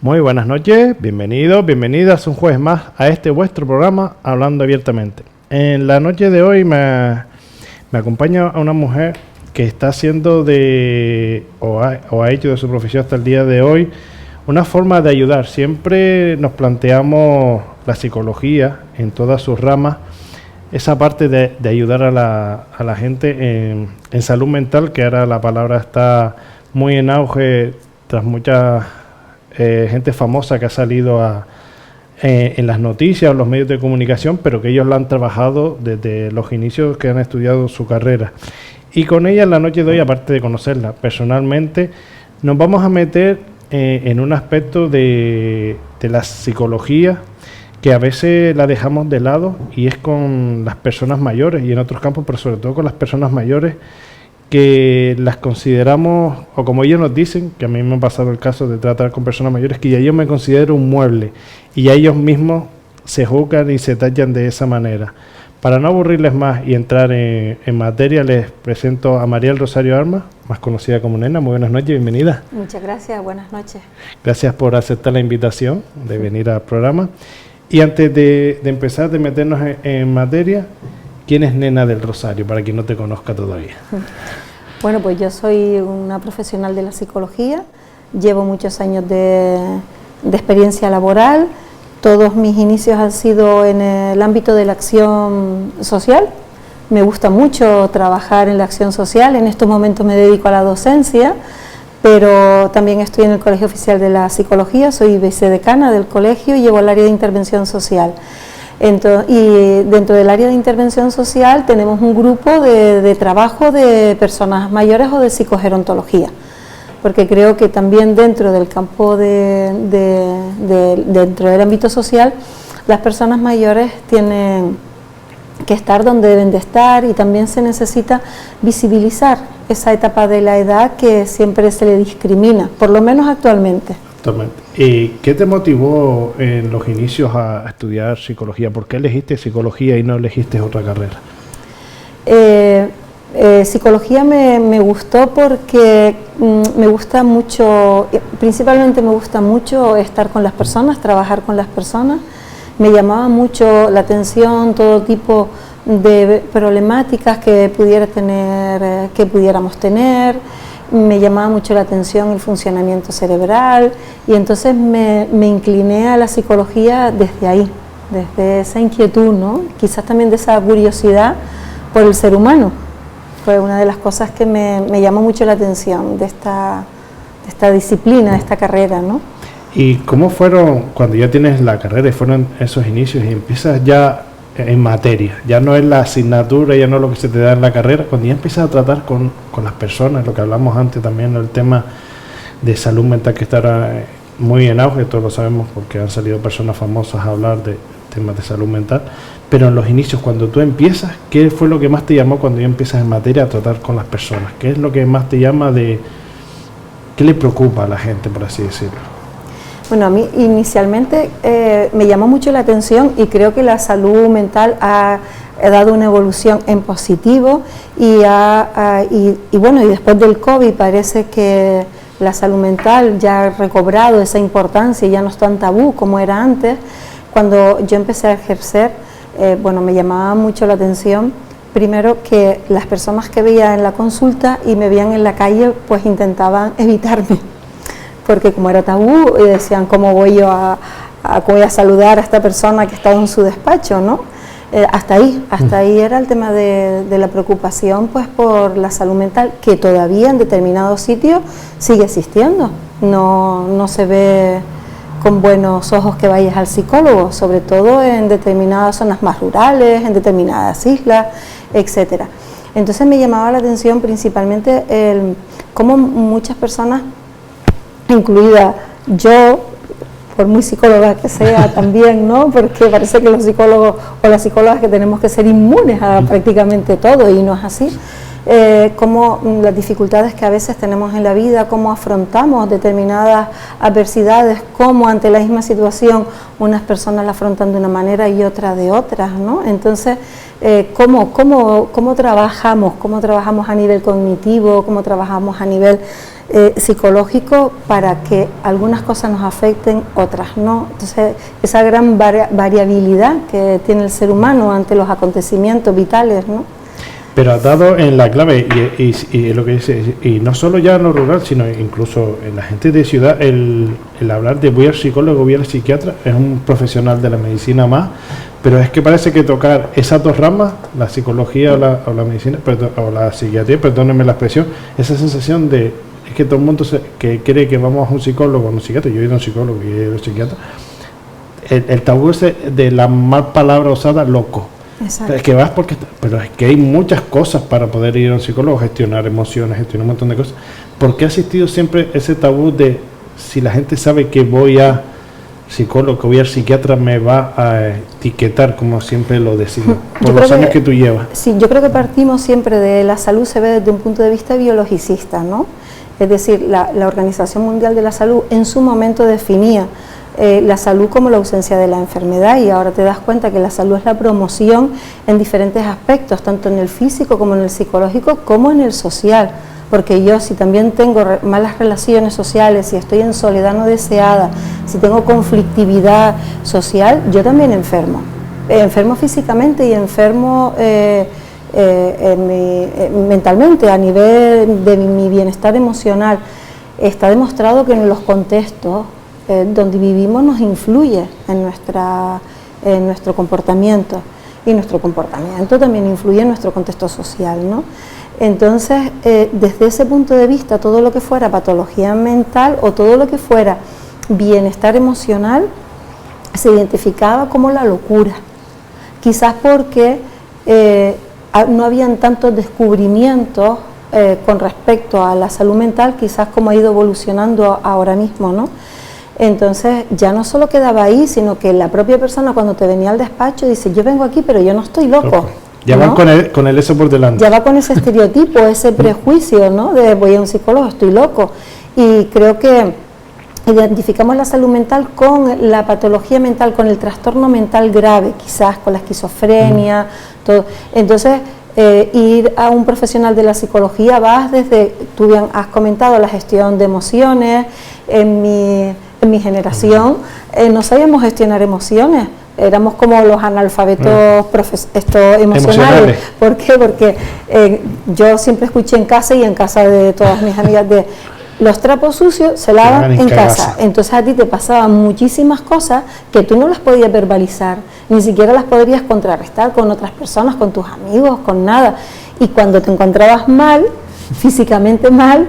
Muy buenas noches, bienvenidos, bienvenidas un jueves más a este vuestro programa Hablando Abiertamente. En la noche de hoy me acompaña una mujer que está haciendo o ha hecho de su profesión hasta el día de hoy una forma de ayudar. Siempre nos planteamos la psicología en todas sus ramas, esa parte de ayudar a la gente en salud mental, que ahora la palabra está muy en auge tras mucha gente famosa que ha salido en las noticias o en los medios de comunicación, pero que ellos la han trabajado desde los inicios que han estudiado su carrera. Y con ella en la noche de hoy, aparte de conocerla personalmente, nos vamos a meter en un aspecto de la psicología que a veces la dejamos de lado, y es con las personas mayores y en otros campos, pero sobre todo con las personas mayores, que las consideramos, o como ellos nos dicen, que a mí me ha pasado el caso de tratar con personas mayores, que ya yo me considero un mueble, y ya ellos mismos se juzgan y se tallan de esa manera. Para no aburrirles más y entrar en materia, les presento a Mariel Rosario Armas, más conocida como Nena. Muy buenas noches, bienvenida. Muchas gracias, buenas noches. Gracias por aceptar la invitación de venir al programa. Y antes de empezar, de meternos en materia, ¿quién es Nena del Rosario, para quien no te conozca todavía? Bueno, pues yo soy una profesional de la psicología, llevo muchos años de experiencia laboral. Todos mis inicios han sido en el ámbito de la acción social. Me gusta mucho trabajar en la acción social. En estos momentos me dedico a la docencia, pero también estoy en el Colegio Oficial de la Psicología, soy vicedecana del colegio y llevo el área de intervención social. Y dentro del área de intervención social tenemos un grupo de trabajo de personas mayores o de psicogerontología, porque creo que también dentro del campo dentro del ámbito social, las personas mayores tienen que estar donde deben de estar, y también se necesita visibilizar esa etapa de la edad que siempre se le discrimina, por lo menos actualmente. ¿Y qué te motivó en los inicios a estudiar psicología? ¿Por qué elegiste psicología y no elegiste otra carrera? Psicología me gustó porque me gusta mucho, principalmente me gusta mucho estar con las personas, trabajar con las personas. Me llamaba mucho la atención todo tipo de problemáticas que pudiéramos tener. Me llamaba mucho la atención el funcionamiento cerebral, y entonces me incliné a la psicología desde ahí, desde esa inquietud, ¿no? Quizás también de esa curiosidad por el ser humano. Fue una de las cosas que me llamó mucho la atención de esta disciplina, de esta carrera, ¿no? ¿Y cómo fueron, cuando ya tienes la carrera y fueron esos inicios y empiezas ya en materia, ya no es la asignatura, ya no es lo que se te da en la carrera, cuando ya empiezas a tratar con las personas, lo que hablamos antes también, el tema de salud mental que está muy en auge, todos lo sabemos porque han salido personas famosas a hablar de temas de salud mental, pero en los inicios, cuando tú empiezas, ¿qué fue lo que más te llamó cuando ya empiezas en materia a tratar con las personas? ¿Qué es lo que más te llama qué le preocupa a la gente, por así decirlo? Bueno, a mí inicialmente me llamó mucho la atención, y creo que la salud mental ha dado una evolución en positivo, y después del COVID parece que la salud mental ya ha recobrado esa importancia y ya no es tan tabú como era antes. Cuando yo empecé a ejercer, me llamaba mucho la atención, primero, que las personas que veía en la consulta y me veían en la calle, pues intentaban evitarme, porque como era tabú, decían, ¿cómo voy yo a saludar a esta persona que está en su despacho, ¿no? Hasta ahí era el tema de la preocupación, pues, por la salud mental, que todavía en determinados sitios sigue existiendo. No se ve con buenos ojos que vayas al psicólogo, sobre todo en determinadas zonas más rurales, en determinadas islas, etcétera. Entonces me llamaba la atención principalmente cómo muchas personas, incluida yo, por muy psicóloga que sea también, ¿no? Porque parece que los psicólogos o las psicólogas que tenemos que ser inmunes a prácticamente todo, y no es así. cómo las dificultades que a veces tenemos en la vida, cómo afrontamos determinadas adversidades, cómo ante la misma situación unas personas la afrontan de una manera y otra de otras, ¿no? Entonces, cómo trabajamos a nivel cognitivo, cómo trabajamos a nivel psicológico para que algunas cosas nos afecten, otras no. Entonces, esa gran variabilidad que tiene el ser humano ante los acontecimientos vitales, ¿no? Pero has dado en la clave, y lo que dice, y no solo ya en lo rural, sino incluso en la gente de ciudad, el hablar de voy al psicólogo, voy al psiquiatra, es un profesional de la medicina más, pero es que parece que tocar esas dos ramas, la psicología o la medicina, o la psiquiatría, perdónenme la expresión, esa sensación de, es que todo el mundo que cree que vamos a un psicólogo o un psiquiatra, yo he ido a un psicólogo y he ido a un psiquiatra, el tabú ese de la mal palabra usada, loco. Exacto. Es que vas porque, pero es que hay muchas cosas para poder ir a un psicólogo, gestionar emociones, gestionar un montón de cosas. ¿Por qué ha existido siempre ese tabú de si la gente sabe que voy a psicólogo, que voy al psiquiatra, me va a etiquetar, como siempre lo decimos, por los años que tú llevas? Sí, yo creo que partimos siempre de la salud, se ve desde un punto de vista biologicista, ¿no? Es decir, la Organización Mundial de la Salud en su momento definía la salud como la ausencia de la enfermedad, y ahora te das cuenta que la salud es la promoción en diferentes aspectos, tanto en el físico como en el psicológico, como en el social, porque yo si también tengo malas relaciones sociales, si estoy en soledad no deseada, si tengo conflictividad social, yo también enfermo físicamente y enfermo mentalmente, a nivel de mi bienestar emocional. Está demostrado que en los contextos donde vivimos nos influye en nuestro comportamiento, y nuestro comportamiento también influye en nuestro contexto social, ¿no? Entonces, desde ese punto de vista, todo lo que fuera patología mental o todo lo que fuera bienestar emocional se identificaba como la locura, quizás porque no habían tantos descubrimientos con respecto a la salud mental, quizás como ha ido evolucionando ahora mismo, ¿no? Entonces ya no solo quedaba ahí, sino que la propia persona cuando te venía al despacho dice, yo vengo aquí pero yo no estoy loco. Ya ¿no? van con el eso por delante. Ya va con ese estereotipo, ese prejuicio, ¿no? De voy a un psicólogo, estoy loco. Y creo que identificamos la salud mental con la patología mental, con el trastorno mental grave, quizás con la esquizofrenia, todo. Entonces, ir a un profesional de la psicología vas desde, tú bien has comentado, la gestión de emociones. En mi generación no sabíamos gestionar emociones, éramos como los analfabetos emocionales. ¿Por qué? Porque yo siempre escuché en casa y en casa de todas mis amigas de los trapos sucios se lavan en casa. Entonces a ti te pasaban muchísimas cosas que tú no las podías verbalizar, ni siquiera las podrías contrarrestar con otras personas, con tus amigos, con nada. Y cuando te encontrabas mal, físicamente mal,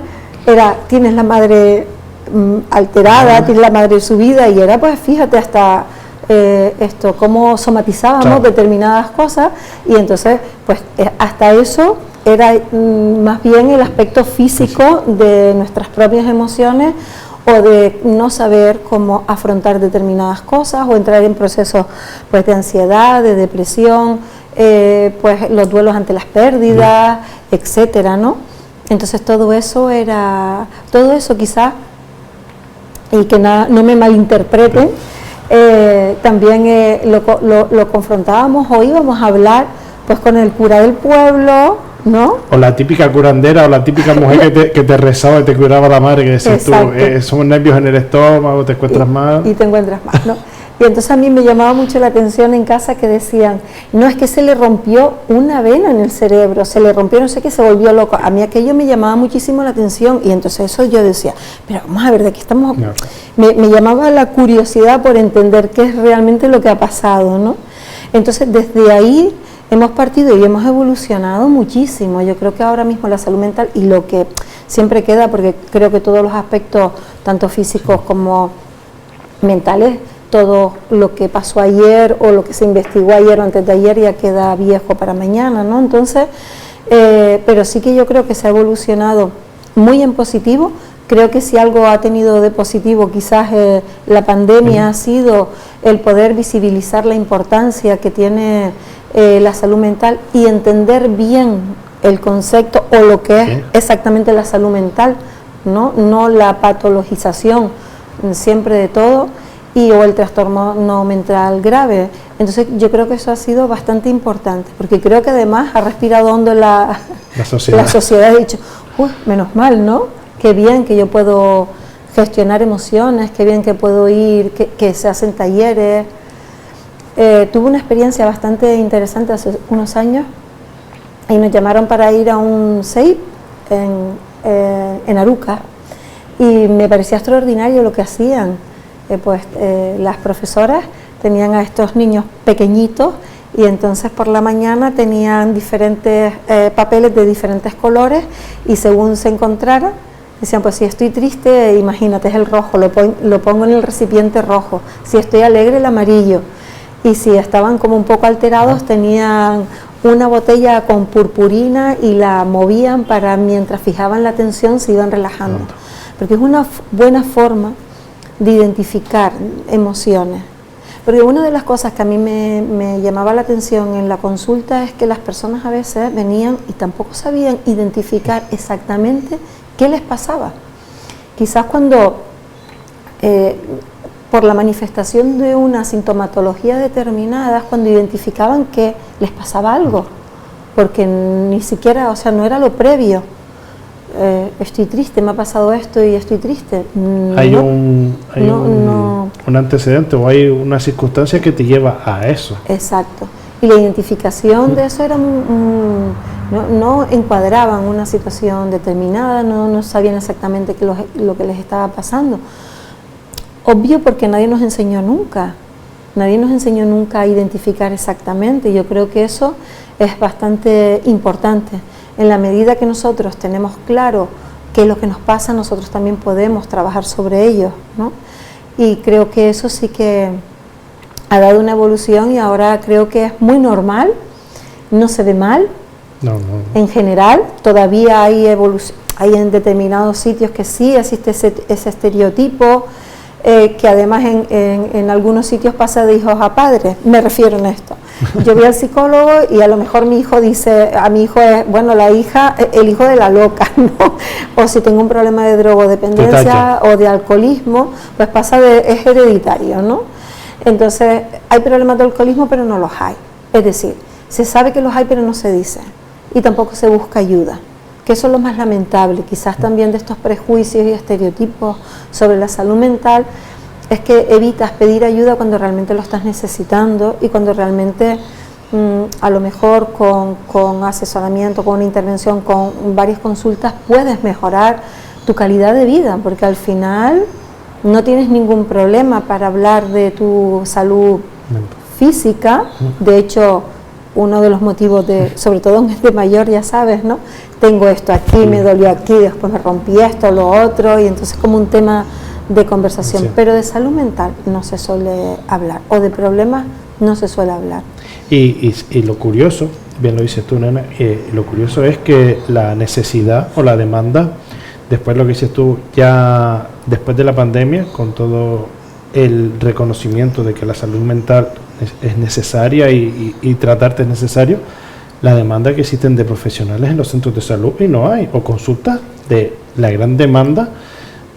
tienes la madre alterada, tienes la madre subida, y era pues fíjate hasta cómo somatizábamos determinadas cosas, y entonces pues hasta eso era más bien el aspecto físico de nuestras propias emociones, o de no saber cómo afrontar determinadas cosas, o entrar en procesos pues de ansiedad, de depresión, pues los duelos ante las pérdidas, etcétera, ¿no? Entonces todo eso quizás, y que no me malinterpreten, también lo confrontábamos o íbamos a hablar pues con el cura del pueblo, ¿no? O la típica curandera, o la típica mujer que te rezaba y te curaba la madre, que decías tú, son nervios en el estómago, te encuentras mal. Y te encuentras mal, ¿no? Y entonces a mí me llamaba mucho la atención en casa que decían, no, es que se le rompió una vena en el cerebro, se le rompió no sé qué, se volvió loco. A mí aquello me llamaba muchísimo la atención, y entonces eso yo decía, pero vamos a ver, ¿de qué estamos? No. Me llamaba la curiosidad por entender qué es realmente lo que ha pasado, ¿no? Entonces desde ahí hemos partido y hemos evolucionado muchísimo. Yo creo que ahora mismo la salud mental, y lo que siempre queda, porque creo que todos los aspectos, tanto físicos como mentales, todo lo que pasó ayer o lo que se investigó ayer o antes de ayer ya queda viejo para mañana, ¿no? Entonces, pero sí que yo creo que se ha evolucionado muy en positivo. Creo que si algo ha tenido de positivo quizás la pandemia ha sido el poder visibilizar la importancia que tiene la salud mental y entender bien el concepto o lo que es exactamente la salud mental, no la patologización siempre de todo o el trastorno no mental grave. Entonces yo creo que eso ha sido bastante importante, porque creo que además ha respirado hondo la sociedad ha dicho, menos mal, ¿no? Qué bien que yo puedo gestionar emociones, qué bien que puedo ir, que se hacen talleres. Tuve una experiencia bastante interesante hace unos años y nos llamaron para ir a un CEIP en Aruca, y me parecía extraordinario lo que hacían. Las profesoras tenían a estos niños pequeñitos y entonces por la mañana tenían diferentes papeles de diferentes colores, y según se encontraran decían, pues si estoy triste, imagínate, es el rojo, lo pongo en el recipiente rojo, si estoy alegre, el amarillo, y si estaban como un poco alterados tenían una botella con purpurina y la movían para, mientras fijaban la atención, se iban relajando, porque es una buena forma de identificar emociones. Porque una de las cosas que a mí me llamaba la atención en la consulta es que las personas a veces venían y tampoco sabían identificar exactamente qué les pasaba. Quizás cuando, por la manifestación de una sintomatología determinada, cuando identificaban que les pasaba algo, porque ni siquiera, o sea, no era lo previo. Estoy triste, me ha pasado esto y estoy triste. Hay un antecedente o hay una circunstancia que te lleva a eso. Exacto. Y la identificación de eso era no encuadraban una situación determinada, no sabían exactamente lo que les estaba pasando. Obvio, porque nadie nos enseñó nunca a identificar exactamente. Yo creo que eso es bastante importante. En la medida que nosotros tenemos claro qué es lo que nos pasa, nosotros también podemos trabajar sobre ello, ¿no? Y creo que eso sí que ha dado una evolución, y ahora creo que es muy normal, no se ve mal. No. En general, todavía hay en determinados sitios que sí existe ese estereotipo, que además en algunos sitios pasa de hijos a padres. Me refiero a esto. Yo voy al psicólogo y a lo mejor mi hijo dice, a mi hijo es, bueno, la hija, el hijo de la loca, ¿no? O si tengo un problema de drogodependencia o de alcoholismo, pues es hereditario, ¿no? Entonces, hay problemas de alcoholismo, pero no los hay. Es decir, se sabe que los hay, pero no se dice. Y tampoco se busca ayuda. Que eso es lo más lamentable, quizás también de estos prejuicios y estereotipos sobre la salud mental, es que evitas pedir ayuda cuando realmente lo estás necesitando, y cuando realmente a lo mejor con asesoramiento, con una intervención, con varias consultas puedes mejorar tu calidad de vida, porque al final no tienes ningún problema para hablar de tu salud física. De hecho, uno de los motivos sobre todo en gente mayor, ya sabes, ¿no? Tengo esto aquí, me dolió aquí, después me rompí esto, lo otro, y entonces como un tema de conversación, pero de salud mental no se suele hablar, o de problemas no se suele hablar. Y lo curioso, bien lo dices tú, nena, lo curioso es que la necesidad o la demanda, después lo que dices tú, ya después de la pandemia, con todo el reconocimiento de que la salud mental es necesaria y tratarte es necesario, la demanda que existen de profesionales en los centros de salud, y no hay, o consultas, de la gran demanda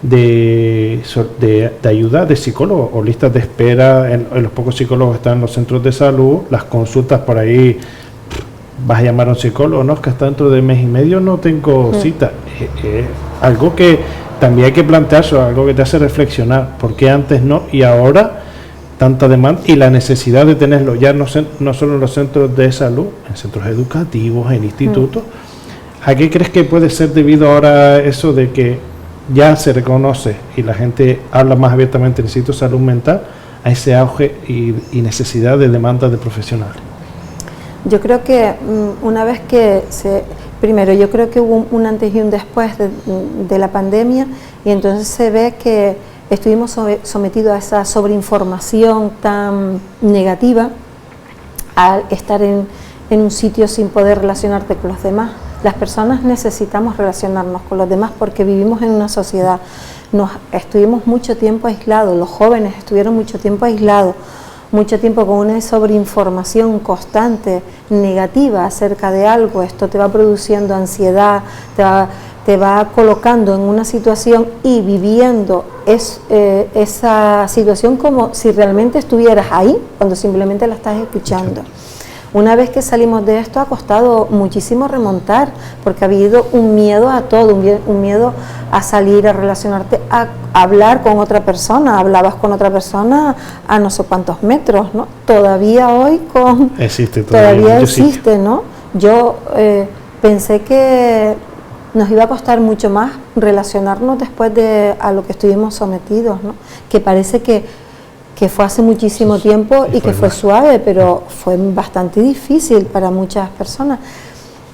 de ayuda de psicólogos, o listas de espera en los pocos psicólogos que están en los centros de salud, las consultas por ahí, vas a llamar a un psicólogo, no, es que hasta dentro de mes y medio no tengo cita. Algo que también hay que plantearse, algo que te hace reflexionar, ¿por qué antes no y ahora tanta demanda? Y la necesidad de tenerlo ya no solo en los centros de salud, en centros educativos, en institutos. ¿A qué crees que puede ser debido ahora eso de que ya se reconoce y la gente habla más abiertamente, necesito salud mental, a ese auge y necesidad de demanda de profesionales? Yo creo que una vez que primero, yo creo que hubo un antes y un después de la pandemia, y entonces se ve que estuvimos sometidos a esa sobreinformación tan negativa, al estar en un sitio sin poder relacionarte con los demás. Las personas necesitamos relacionarnos con los demás porque vivimos en una sociedad. Estuvimos mucho tiempo aislados, los jóvenes estuvieron mucho tiempo aislados, mucho tiempo con una sobreinformación constante, negativa acerca de algo, esto te va produciendo ansiedad, te va colocando en una situación y viviendo esa situación como si realmente estuvieras ahí, cuando simplemente la estás escuchando. Una vez que salimos de esto ha costado muchísimo remontar, porque ha habido un miedo a todo, un miedo a salir, a relacionarte, a hablar con otra persona. Hablabas con otra persona a no sé cuántos metros, ¿no? Todavía hoy todavía existe, ¿no? Yo pensé que nos iba a costar mucho más relacionarnos después de a lo que estuvimos sometidos, ¿no? Que parece que fue hace muchísimo tiempo y que fue suave, pero fue bastante difícil para muchas personas.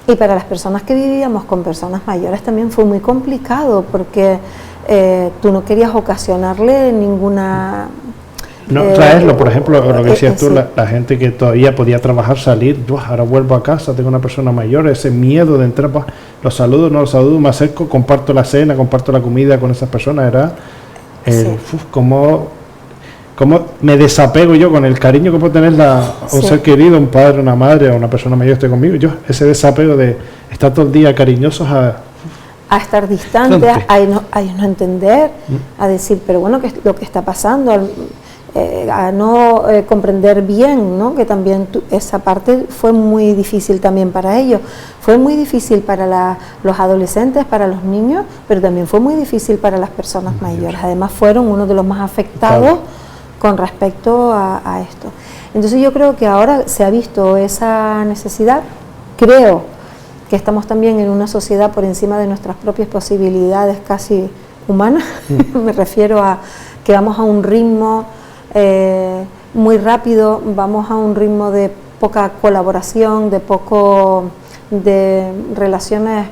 Y para las personas que vivíamos con personas mayores también fue muy complicado, porque tú no querías ocasionarle ninguna... No, traerlo, por ejemplo, lo que decías tú, la gente que todavía podía trabajar, salir, ahora vuelvo a casa, tengo una persona mayor, ese miedo de entrar, pues, los saludo, no los saludo, me acerco, comparto la cena, comparto la comida con esas personas, era como me desapego yo con el cariño que puedo tener un ser querido, un padre, una madre o una persona mayor esté conmigo, yo ese desapego de estar todo el día cariñosos a estar distante, a no entender, a decir, pero bueno, ¿qué es lo que está pasando? A no comprender bien, ¿no? Que también esa parte fue muy difícil también para ellos, fue muy difícil para los adolescentes, para los niños, pero también fue muy difícil para las personas mayores. Además fueron uno de los más afectados con respecto a esto. Entonces yo creo que ahora se ha visto esa necesidad, creo que estamos también en una sociedad por encima de nuestras propias posibilidades casi humanas, me refiero a que vamos a un ritmo muy rápido, vamos a un ritmo de poca colaboración, de relaciones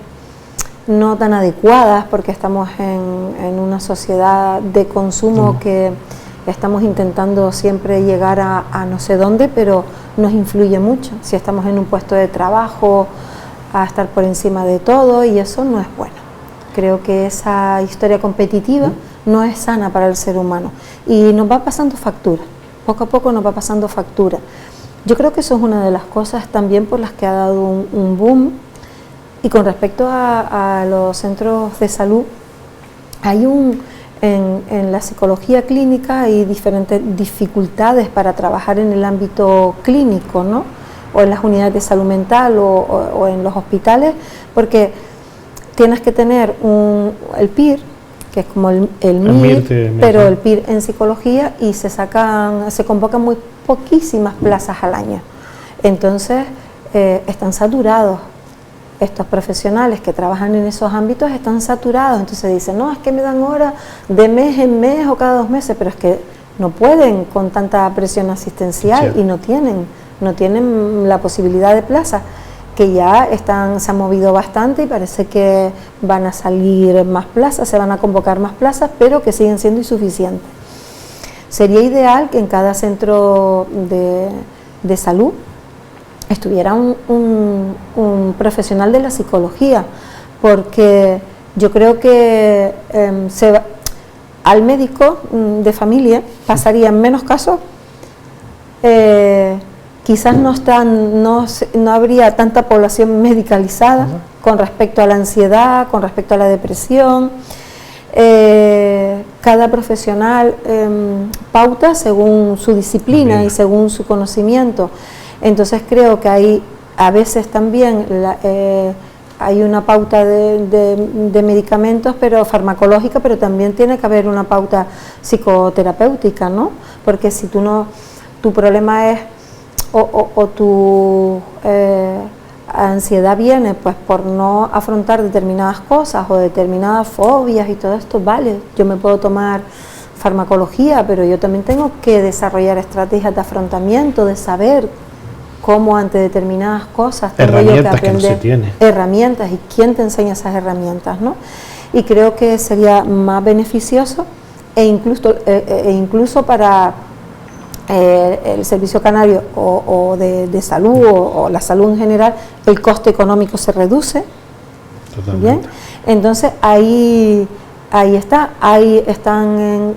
no tan adecuadas, porque estamos en una sociedad de consumo que estamos intentando siempre llegar a no sé dónde, pero nos influye mucho. Si estamos en un puesto de trabajo, a estar por encima de todo, y eso no es bueno. Creo que esa historia competitiva no es sana para el ser humano y nos va pasando factura, poco a poco nos va pasando factura. Yo creo que eso es una de las cosas también por las que ha dado un boom. Y con respecto a los centros de salud, hay en la psicología clínica hay diferentes dificultades para trabajar en el ámbito clínico, ¿no? O en las unidades de salud mental o en los hospitales, porque tienes que tener el PIR, que es como el MIR, pero el PIR en psicología, y se convocan muy poquísimas plazas al año. Entonces están saturados. Estos profesionales que trabajan en esos ámbitos están saturados, entonces dicen, no, es que me dan horas de mes en mes o cada 2 meses, pero es que no pueden con tanta presión asistencial y no tienen la posibilidad de plaza, que ya se han movido bastante y parece que van a salir más plazas, se van a convocar más plazas, pero que siguen siendo insuficientes. Sería ideal que en cada centro de salud estuviera un profesional de la psicología, porque yo creo que al médico de familia pasaría en menos casos, quizás no habría tanta población medicalizada con respecto a la ansiedad, con respecto a la depresión. Cada profesional pauta según su disciplina y según su conocimiento. Entonces creo que a veces también hay una pauta de medicamentos, pero farmacológica, pero también tiene que haber una pauta psicoterapéutica, ¿no? Porque si tu problema es o tu ansiedad viene pues por no afrontar determinadas cosas o determinadas fobias y todo esto, vale, yo me puedo tomar farmacología, pero yo también tengo que desarrollar estrategias de afrontamiento, de saber cómo ante determinadas cosas tengo yo que aprender, que no se tiene. Herramientas, y quién te enseña esas herramientas, ¿no? Y creo que sería más beneficioso e incluso para el servicio canario o de salud o la salud en general, el coste económico se reduce. Totalmente. Bien, entonces ahí están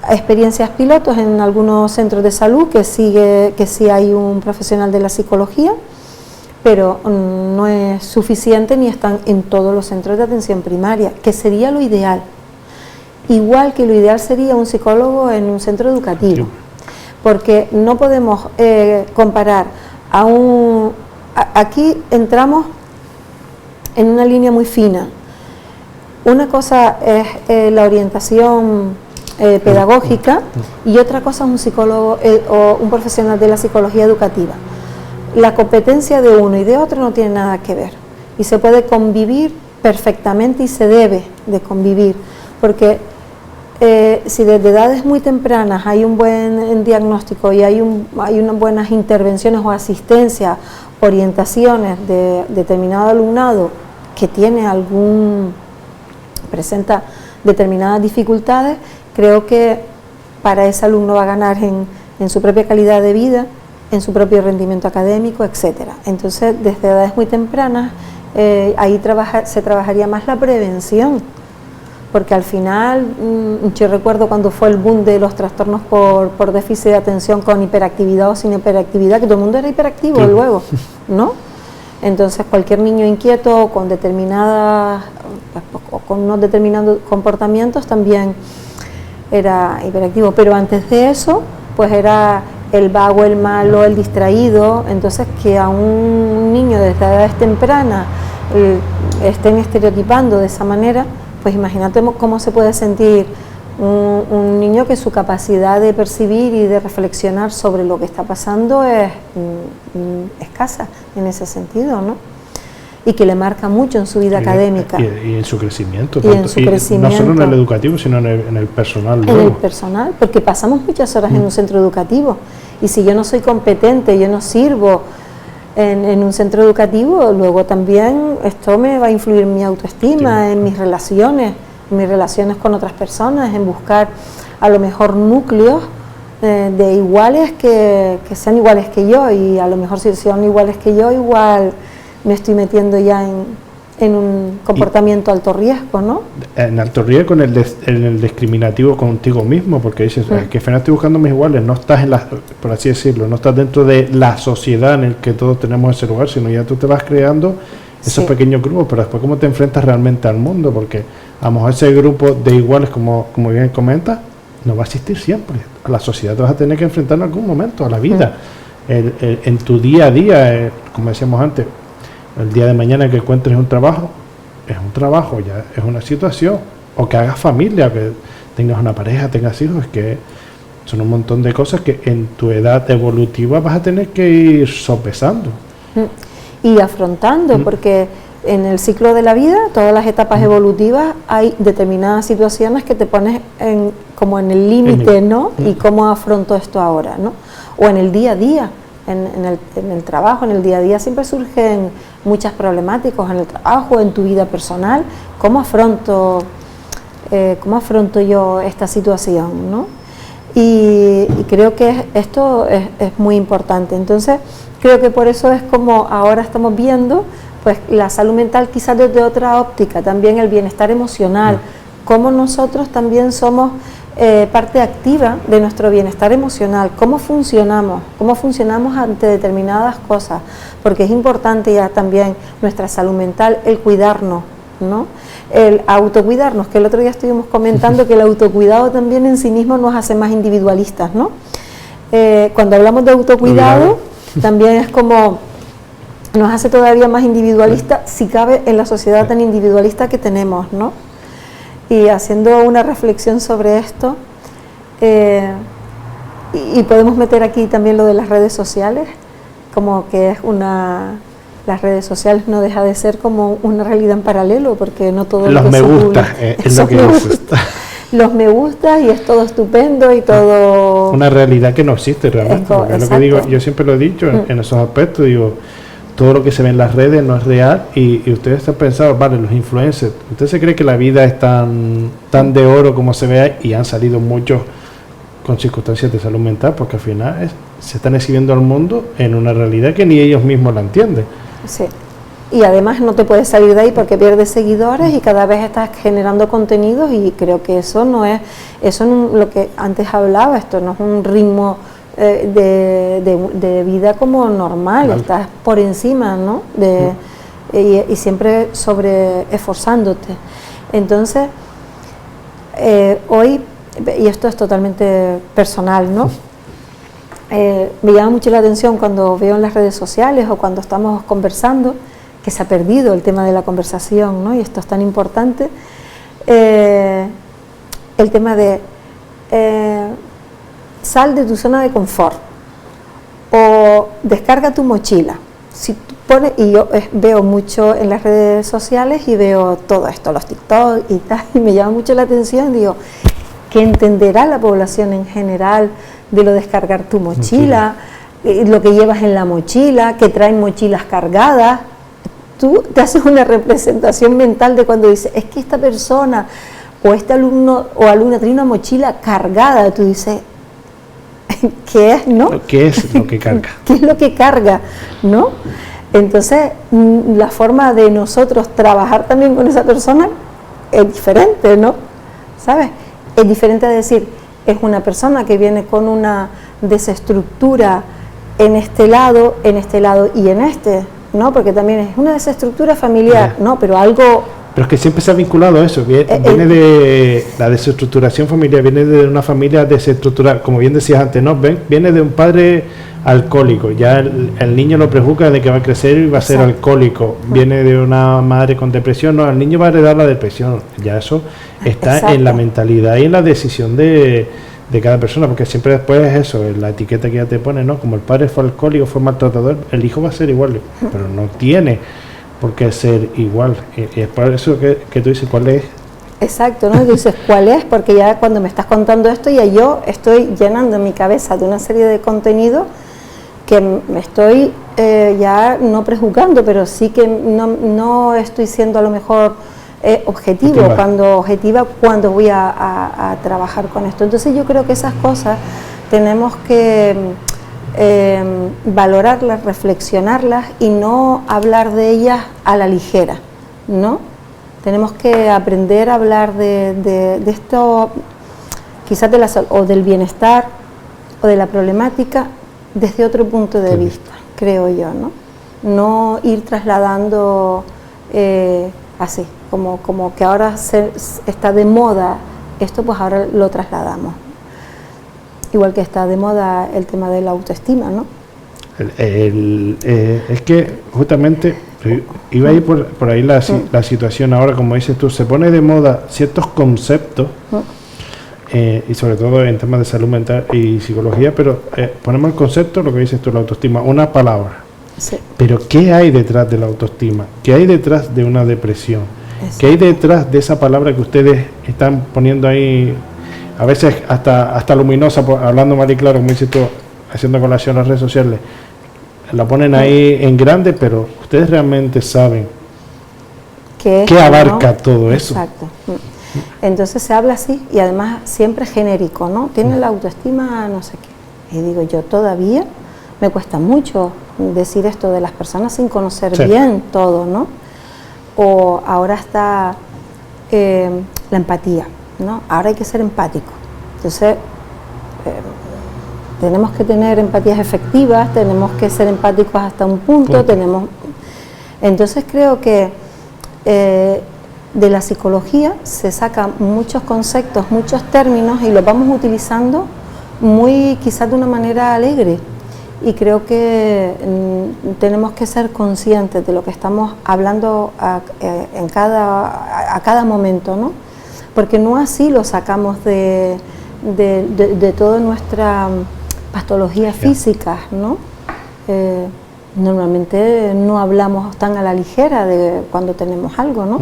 experiencias pilotos en algunos centros de salud que sí hay un profesional de la psicología, pero no es suficiente ni están en todos los centros de atención primaria, que sería lo ideal. Igual que lo ideal sería un psicólogo en un centro educativo, porque no podemos comparar a aquí entramos en una línea muy fina. Una cosa es la orientación pedagógica y otra cosa es un psicólogo o un profesional de la psicología educativa. La competencia de uno y de otro no tiene nada que ver y se puede convivir perfectamente y se debe de convivir, porque si desde edades muy tempranas hay un buen diagnóstico y hay unas buenas intervenciones o asistencia, orientaciones de determinado alumnado que presenta determinadas dificultades, creo que para ese alumno va a ganar en su propia calidad de vida, en su propio rendimiento académico, etcétera. Entonces, desde edades muy tempranas, ahí se trabajaría más la prevención, porque al final, yo recuerdo cuando fue el boom de los trastornos por déficit de atención con hiperactividad o sin hiperactividad, que todo el mundo era hiperactivo luego, ¿no? Entonces, cualquier niño inquieto con con unos determinados comportamientos también era hiperactivo, pero antes de eso, pues era el vago, el malo, el distraído. Entonces, que a un niño desde edades tempranas estén estereotipando de esa manera, pues imagínate cómo se puede sentir un niño que su capacidad de percibir y de reflexionar sobre lo que está pasando es escasa en ese sentido, ¿no? Y que le marca mucho en su vida académica. Y en su crecimiento. No solo en el educativo, sino en el personal. En el personal, porque pasamos muchas horas en un centro educativo. Y si yo no soy competente, yo no sirvo en un centro educativo, luego también esto me va a influir en mi autoestima, en mis relaciones con otras personas, en buscar a lo mejor núcleos de iguales que sean iguales que yo, y a lo mejor si son iguales que yo, igual me estoy metiendo ya en un comportamiento alto riesgo, ¿no? En alto riesgo, en el discriminativo contigo mismo, porque dices, que al final estoy buscando mis iguales, no estás por así decirlo, no estás dentro de la sociedad en el que todos tenemos ese lugar, sino ya tú te vas creando esos pequeños grupos, pero después cómo te enfrentas realmente al mundo, porque a lo mejor ese grupo de iguales, como bien comentas, no va a existir siempre. A la sociedad te vas a tener que enfrentar en algún momento, a la vida, en tu día a día, como decíamos antes. El día de mañana que encuentres un trabajo, es un trabajo, ya es una situación, o que hagas familia, que tengas una pareja, tengas hijos, es que son un montón de cosas que en tu edad evolutiva vas a tener que ir sopesando. Y afrontando, porque en el ciclo de la vida, todas las etapas evolutivas, hay determinadas situaciones que te pones como en el límite, ¿no? Y cómo afronto esto ahora, ¿no? O en el día a día. En el trabajo, en el día a día siempre surgen muchas problemáticas en el trabajo, en tu vida personal. ¿Cómo afronto yo esta situación, ¿no? Y creo que esto es muy importante. Entonces, creo que por eso es como ahora estamos viendo pues la salud mental quizás desde otra óptica, también el bienestar emocional, cómo nosotros también somos parte activa de nuestro bienestar emocional, cómo funcionamos ante determinadas cosas, porque es importante ya también nuestra salud mental, el cuidarnos, ¿no? El autocuidarnos, que el otro día estuvimos comentando que el autocuidado también en sí mismo nos hace más individualistas, ¿no? Cuando hablamos de autocuidado, también es como nos hace todavía más individualistas, si cabe, en la sociedad tan individualista que tenemos, ¿no? Y haciendo una reflexión sobre esto, y podemos meter aquí también lo de las redes sociales, como que es las redes sociales no deja de ser como una realidad en paralelo, porque no todo los lo que me se gusta publica, es lo que nos gusta. Los me gusta y es todo estupendo y todo una realidad que no existe realmente, porque es lo que digo, yo siempre lo he dicho en esos aspectos, digo, todo lo que se ve en las redes no es real, y ustedes están pensando, vale, los influencers, ¿usted se cree que la vida es tan de oro como se ve ahí? Y han salido muchos con circunstancias de salud mental, porque al final se están exhibiendo al mundo en una realidad que ni ellos mismos la entienden. Sí, y además no te puedes salir de ahí porque pierdes seguidores y cada vez estás generando contenidos, y creo que eso no es lo que antes hablaba, esto no es un ritmo de vida como normal, estás por encima, ¿no? Y siempre sobre esforzándote. Entonces, hoy, y esto es totalmente personal, ¿no? Me llama mucho la atención cuando veo en las redes sociales o cuando estamos conversando que se ha perdido el tema de la conversación, ¿no? Y esto es tan importante, el tema de sal de tu zona de confort o descarga tu mochila. Si tú pones, y yo veo mucho en las redes sociales y veo todo esto, los TikTok y tal, y me llama mucho la atención, digo, ¿qué entenderá la población en general de lo de descargar tu mochila, lo que llevas en la mochila, que traen mochilas cargadas? Tú te haces una representación mental de cuando dices, es que esta persona o este alumno o alumna tiene una mochila cargada, tú dices, ¿qué es, no? ¿Qué es lo que carga? ¿Qué es lo que carga, no? Entonces, la forma de nosotros trabajar también con esa persona es diferente, ¿no? ¿Sabes? Es diferente a decir, es una persona que viene con una desestructura en este lado y en este, ¿no? Porque también es una desestructura familiar, ¿no? Pero algo... Pero es que siempre se ha vinculado a eso, viene de la desestructuración familiar, viene de una familia desestructurada, como bien decías antes, ¿no? Viene de un padre alcohólico, ya el niño lo prejuzga de que va a crecer y va a ser alcohólico, viene de una madre con depresión, no, el niño va a heredar la depresión, ya eso está en la mentalidad y en la decisión de cada persona, porque siempre después es eso, la etiqueta que ya te pone, ¿no? Como el padre fue alcohólico, fue maltratador, el hijo va a ser igual, pero no tiene por qué ser igual, y es por eso que tú dices, ¿cuál es? Exacto, ¿no? Y dices, ¿cuál es? Porque ya cuando me estás contando esto, ya yo estoy llenando mi cabeza de una serie de contenidos que me estoy ya no prejuzgando, pero sí que no estoy siendo a lo mejor objetiva cuando voy a trabajar con esto. Entonces yo creo que esas cosas tenemos que valorarlas, reflexionarlas y no hablar de ellas a la ligera, ¿no? Tenemos que aprender a hablar de esto, quizás de o del bienestar o de la problemática desde otro punto de vista, creo yo, ¿no? No ir trasladando así, como que ahora está de moda esto, pues ahora lo trasladamos. Igual que está de moda el tema de la autoestima, ¿no? Es que justamente iba a ir por ahí la situación ahora, como dices tú, se pone de moda ciertos conceptos, y sobre todo en temas de salud mental y psicología, pero ponemos el concepto, lo que dices tú, la autoestima, una palabra. Sí. Pero ¿qué hay detrás de la autoestima? ¿Qué hay detrás de una depresión? Exacto. ¿Qué hay detrás de esa palabra que ustedes están poniendo ahí, a veces hasta luminosa, hablando mal y claro, como dices tú, haciendo colación a las redes sociales, la ponen ahí en grande, pero ustedes realmente saben qué abarca todo eso? Exacto. Entonces se habla así y además siempre genérico, ¿no? Tiene la autoestima no sé qué. Y digo, yo todavía me cuesta mucho decir esto de las personas sin conocer bien todo, ¿no? O ahora está la empatía, ¿no? Ahora hay que ser empático. Entonces, tenemos que tener empatías efectivas, tenemos que ser empáticos hasta un punto, Entonces creo que de la psicología se sacan muchos conceptos, muchos términos y los vamos utilizando quizás de una manera alegre. Y creo que tenemos que ser conscientes de lo que estamos hablando a cada momento, ¿no? Porque no así lo sacamos de toda nuestra patología física, ¿no? Normalmente no hablamos tan a la ligera de cuando tenemos algo, ¿no?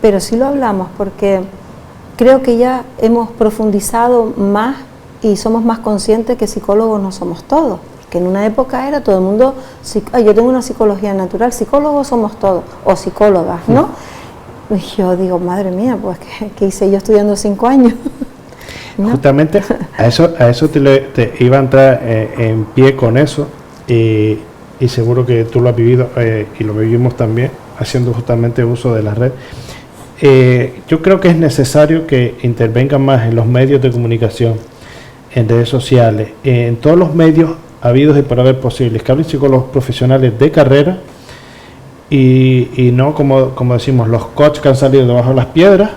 Pero sí lo hablamos porque creo que ya hemos profundizado más y somos más conscientes que psicólogos no somos todos. Que en una época era todo el mundo, yo tengo una psicología natural, psicólogos somos todos, o psicólogas, ¿no? Y yo digo, madre mía, pues ¿qué hice yo estudiando 5 años? ¿No? Justamente a eso te iba a entrar en pie con eso, y seguro que tú lo has vivido y lo vivimos también, haciendo justamente uso de la red. Yo creo que es necesario que intervengan más en los medios de comunicación, en redes sociales, en todos los medios habidos y por haber posibles, que hablen con los profesionales de carrera y no como decimos, los coaches que han salido debajo de las piedras,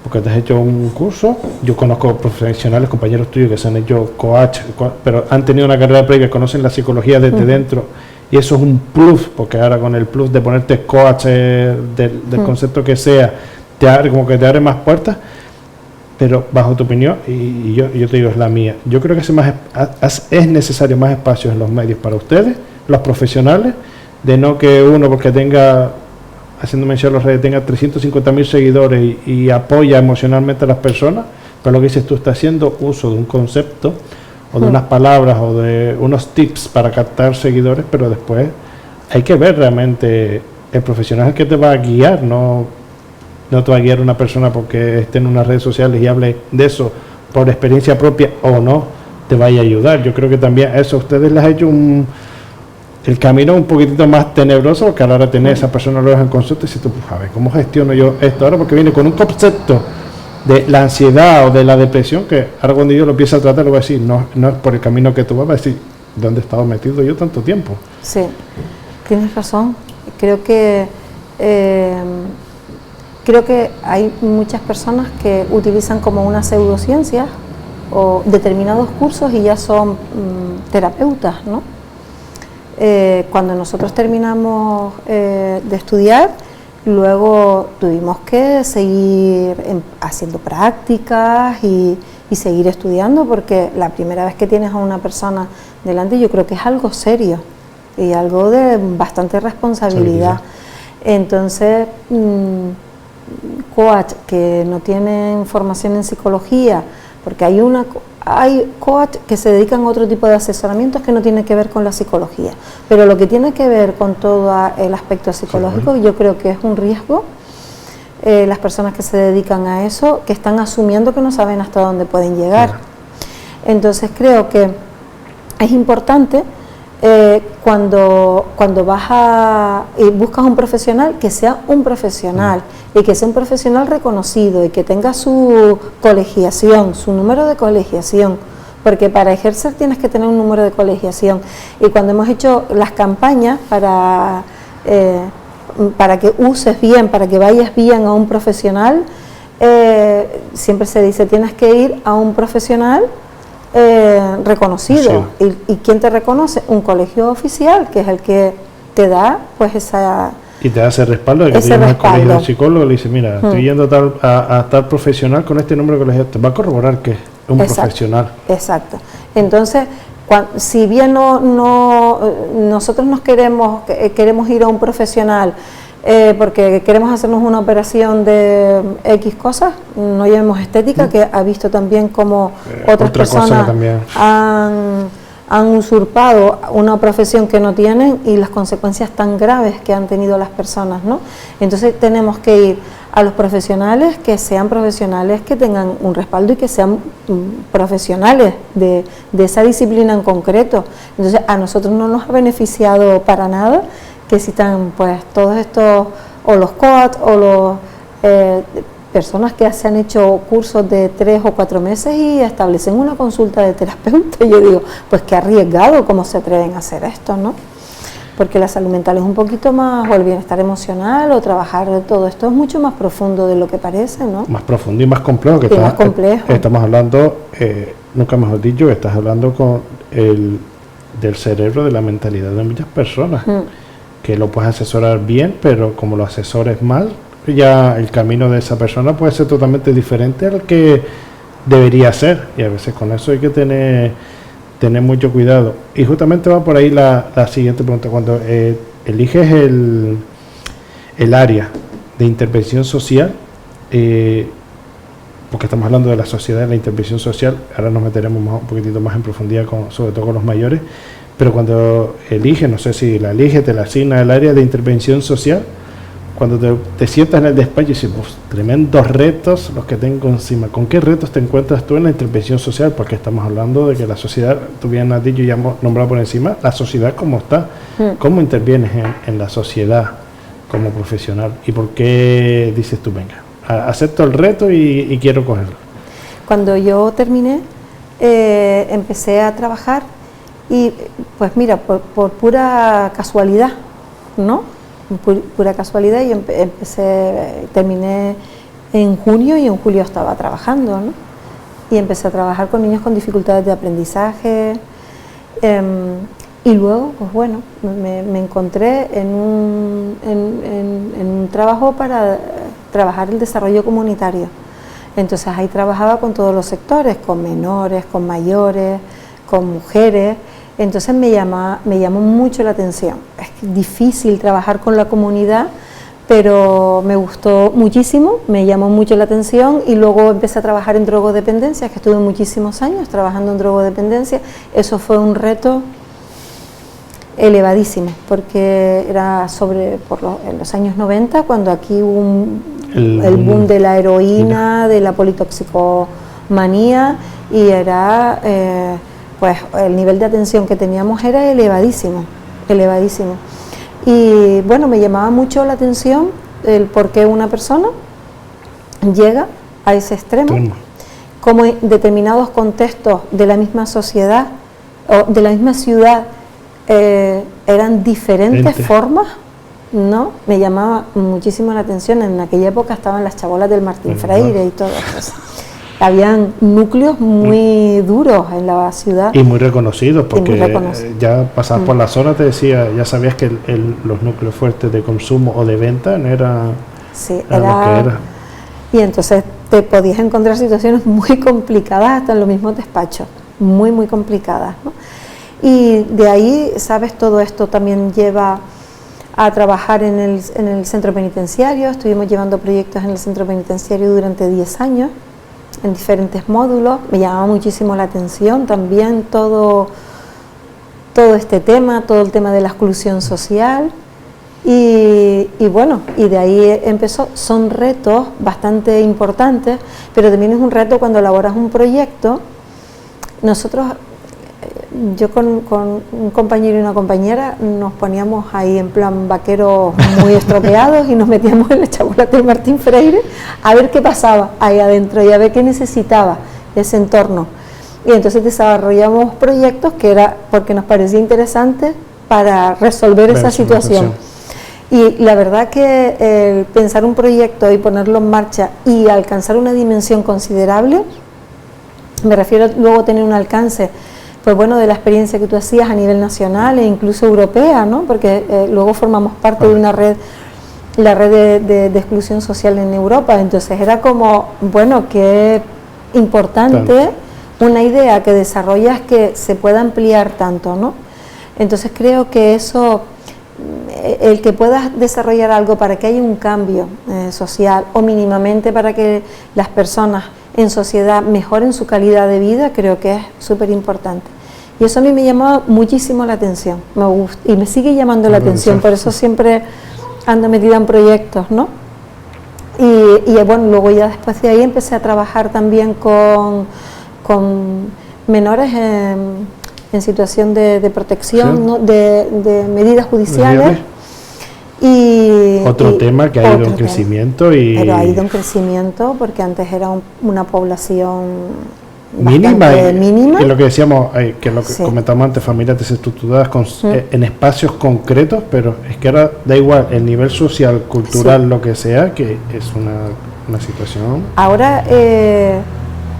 porque te has hecho un curso. Yo conozco profesionales, compañeros tuyos que se han hecho coach, pero han tenido una carrera previa, conocen la psicología desde dentro, y eso es un plus, porque ahora con el plus de ponerte coach del concepto que sea, te abre más puertas. Pero bajo tu opinión, y yo te digo, es la mía, yo creo que es necesario más espacios en los medios para ustedes, los profesionales, de no que uno, porque tenga, haciendo mención a las redes, tenga 350.000 seguidores y apoya emocionalmente a las personas, pero lo que dices tú, está haciendo uso de un concepto o de unas palabras o de unos tips para captar seguidores, pero después hay que ver realmente el profesional que te va a guiar, no te va a guiar una persona porque esté en unas redes sociales y hable de eso por experiencia propia o no te vaya a ayudar. Yo creo que también eso a ustedes les ha hecho el camino un poquitito más tenebroso, porque a la hora de tener esa persona lo en consulta y dices tú, pues a ver, ¿cómo gestiono yo esto ahora? Porque viene con un concepto de la ansiedad o de la depresión que ahora cuando yo lo empiezo a tratar lo voy a decir, no es por el camino que tú vas a decir, ¿dónde he estado metido yo tanto tiempo? Sí, tienes razón. Creo que hay muchas personas que utilizan como una pseudociencia o determinados cursos y ya son terapeutas, ¿no? Cuando nosotros terminamos de estudiar, luego tuvimos que seguir haciendo prácticas y seguir estudiando, porque la primera vez que tienes a una persona delante yo creo que es algo serio y algo de bastante responsabilidad. Entonces, coach que no tienen formación en psicología, porque hay coach que se dedican a otro tipo de asesoramientos que no tienen que ver con la psicología, pero lo que tiene que ver con todo el aspecto psicológico, yo creo que es un riesgo. Las personas que se dedican a eso, que están asumiendo que no saben hasta dónde pueden llegar. Entonces creo que es importante cuando vas y buscas un profesional, que sea un profesional y que sea un profesional reconocido y que tenga su colegiación, su número de colegiación, porque para ejercer tienes que tener un número de colegiación. Y cuando hemos hecho las campañas para que uses bien, para que vayas bien a un profesional, siempre se dice, tienes que ir a un profesional reconocido. ¿Y quién te reconoce? Un colegio oficial, que es el que te da pues esa... Y te da ese respaldo de que te llamas al colegio de psicólogo y le dice, mira, estoy yendo a tal profesional con este número de colegio, te va a corroborar que es un profesional. Exacto. Entonces, si bien nosotros queremos ir a un profesional porque queremos hacernos una operación de X cosas, no llamemos estética, que ha visto también como otras personas han usurpado una profesión que no tienen y las consecuencias tan graves que han tenido las personas, ¿no? Entonces tenemos que ir a los profesionales que sean profesionales, que tengan un respaldo y que sean profesionales de esa disciplina en concreto. Entonces a nosotros no nos ha beneficiado para nada que existan pues todos estos, o los coach o los personas que se han hecho cursos de 3 o 4 meses y establecen una consulta de terapeuta. Y yo digo, pues qué arriesgado, cómo se atreven a hacer esto, ¿no? Porque la salud mental es un poquito más, o el bienestar emocional, o trabajar de todo esto es mucho más profundo de lo que parece, ¿no? Más profundo y más complejo. Más complejo. Estamos hablando, nunca mejor dicho, estás hablando del cerebro, de la mentalidad de muchas personas, que lo puedes asesorar bien, pero como lo asesores mal, ya el camino de esa persona puede ser totalmente diferente al que debería ser, y a veces con eso hay que tener mucho cuidado. Y justamente va por ahí la siguiente pregunta. Cuando eliges el área de intervención social, porque estamos hablando de la sociedad, de la intervención social, ahora nos meteremos un poquitito más en profundidad, sobre todo con los mayores, pero cuando eliges, no sé si la eliges, te la asigna el área de intervención social, cuando te sientas en el despacho y dices, pues, tremendos retos los que tengo encima. ¿Con qué retos te encuentras tú en la intervención social? Porque estamos hablando de que la sociedad, tú bien has dicho y ya hemos nombrado por encima, la sociedad cómo está, cómo intervienes en la sociedad como profesional y por qué dices tú, venga, acepto el reto y quiero cogerlo. Cuando yo terminé, empecé a trabajar y pues mira, por pura casualidad, ¿no? Pura casualidad, y terminé en junio y en julio estaba trabajando, ¿no? Y empecé a trabajar con niños con dificultades de aprendizaje, y luego, pues bueno, me encontré en un trabajo para trabajar el desarrollo comunitario. Entonces ahí trabajaba con todos los sectores, con menores, con mayores, con mujeres. Entonces me llamó mucho la atención. Es difícil trabajar con la comunidad, pero me gustó muchísimo, me llamó mucho la atención, y luego empecé a trabajar en drogodependencia, que estuve muchísimos años trabajando en drogodependencia. Eso fue un reto elevadísimo, porque era en los años 90, cuando aquí hubo el boom de la heroína, de la politoxicomanía, y era... pues el nivel de atención que teníamos era elevadísimo. Y bueno, me llamaba mucho la atención el por qué una persona llega a ese extremo, como en determinados contextos de la misma sociedad o de la misma ciudad eran diferentes formas, ¿no? Me llamaba muchísimo la atención. En aquella época estaban las chabolas del Martín Freire y todo eso. Habían núcleos muy duros en la ciudad. Y muy reconocidos, porque ya pasabas por la zona, te decía, ya sabías que los núcleos fuertes de consumo o de venta no era, sí, era lo que era. Y entonces te podías encontrar situaciones muy complicadas hasta en los mismos despachos, muy, muy complicadas, ¿no? Y de ahí, sabes, todo esto también lleva a trabajar en el centro penitenciario. Estuvimos llevando proyectos en el centro penitenciario durante 10 años. En diferentes módulos. Me llamaba muchísimo la atención también todo este tema, todo el tema de la exclusión social, y bueno, y de ahí empezó. Son retos bastante importantes, pero también es un reto cuando elaboras un proyecto. Yo con un compañero y una compañera nos poníamos ahí en plan vaqueros muy estropeados y nos metíamos en la chabola del Martín Freire a ver qué pasaba ahí adentro y a ver qué necesitaba ese entorno. Y entonces desarrollamos proyectos que era porque nos parecía interesante para resolver esa situación. Y la verdad que pensar un proyecto y ponerlo en marcha y alcanzar una dimensión considerable, me refiero luego a tener un alcance, pues bueno, de la experiencia que tú hacías a nivel nacional e incluso europea, ¿no? Porque luego formamos parte de una red, la red de exclusión social en Europa. Entonces era como, bueno, qué importante una idea que desarrollas que se pueda ampliar tanto, ¿no? Entonces creo que eso, el que puedas desarrollar algo para que haya un cambio social, o mínimamente para que las personas en sociedad mejoren su calidad de vida, creo que es súper importante. Y eso a mí me llamaba muchísimo la atención, me gusta, y me sigue llamando la atención, por eso siempre ando metida en proyectos, ¿no? Y bueno, luego ya después de ahí empecé a trabajar también con menores en situación de protección, ¿no? de medidas judiciales. Otro tema que ha ido en crecimiento. Pero ha ido en crecimiento porque antes era una población mínima, mínima. Y lo que decíamos, que lo que comentamos antes, familias desestructuradas en espacios concretos, pero es que ahora da igual el nivel social, cultural, lo que sea, que es una situación. Ahora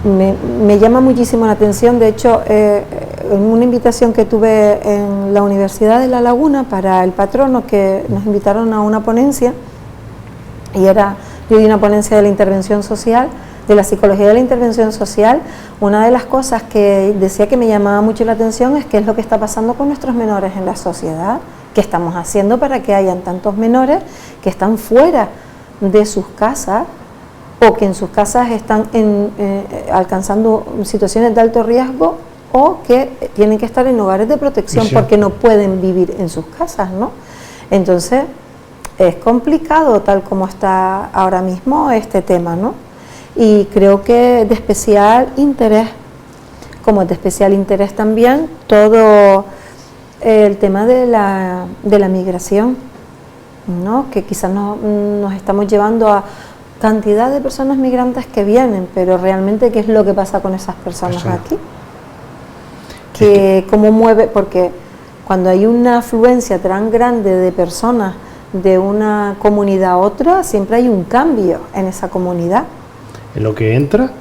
me llama muchísimo la atención. De hecho, en una invitación que tuve en la Universidad de La Laguna para el patrono, que nos invitaron a una ponencia, y yo di una ponencia de la intervención social, de la psicología de la intervención social. Una de las cosas que decía que me llamaba mucho la atención es qué es lo que está pasando con nuestros menores en la sociedad, qué estamos haciendo para que hayan tantos menores que están fuera de sus casas, o que en sus casas están alcanzando situaciones de alto riesgo, o que tienen que estar en hogares de protección porque no pueden vivir en sus casas, ¿no? Entonces, es complicado tal como está ahora mismo este tema, ¿no? Y creo que de especial interés, como es de especial interés también todo el tema de la migración, ¿no? Que quizás nos estamos llevando a cantidad de personas migrantes que vienen, pero realmente ¿qué es lo que pasa con esas personas aquí? Que cómo mueve, porque cuando hay una afluencia tan grande de personas de una comunidad a otra, siempre hay un cambio en esa comunidad. En lo que entra,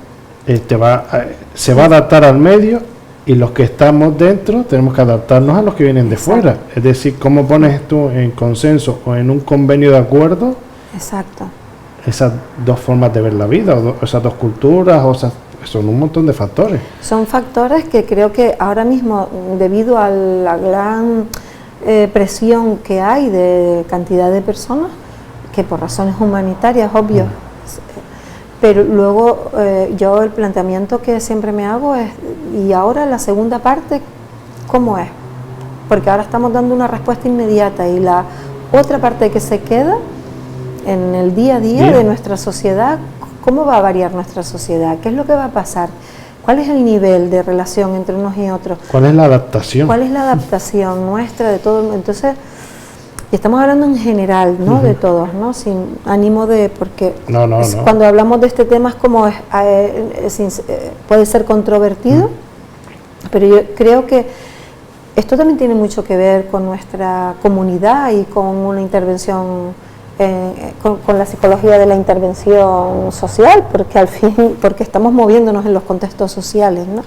se va a adaptar al medio, y los que estamos dentro tenemos que adaptarnos a los que vienen de fuera. Es decir, ¿cómo pones tú en consenso o en un convenio de acuerdo? Exacto. Esas dos formas de ver la vida, esas dos culturas, son un montón de factores. Son factores que creo que ahora mismo, debido a la gran presión que hay de cantidad de personas, que por razones humanitarias, obvio, pero luego yo el planteamiento que siempre me hago es, ¿y ahora la segunda parte cómo es? Porque ahora estamos dando una respuesta inmediata, y la otra parte que se queda en el día a día de nuestra sociedad, ¿cómo va a variar nuestra sociedad? ¿Qué es lo que va a pasar? ¿Cuál es el nivel de relación entre unos y otros? ¿Cuál es la adaptación? ¿Cuál es la adaptación nuestra de todo? Entonces, estamos hablando en general, ¿no? De todos, ¿no? Sin ánimo de, porque cuando hablamos de este tema es como puede ser controvertido, pero yo creo que esto también tiene mucho que ver con nuestra comunidad y con una intervención, con la psicología de la intervención social, porque al fin, porque estamos moviéndonos en los contextos sociales, ¿no?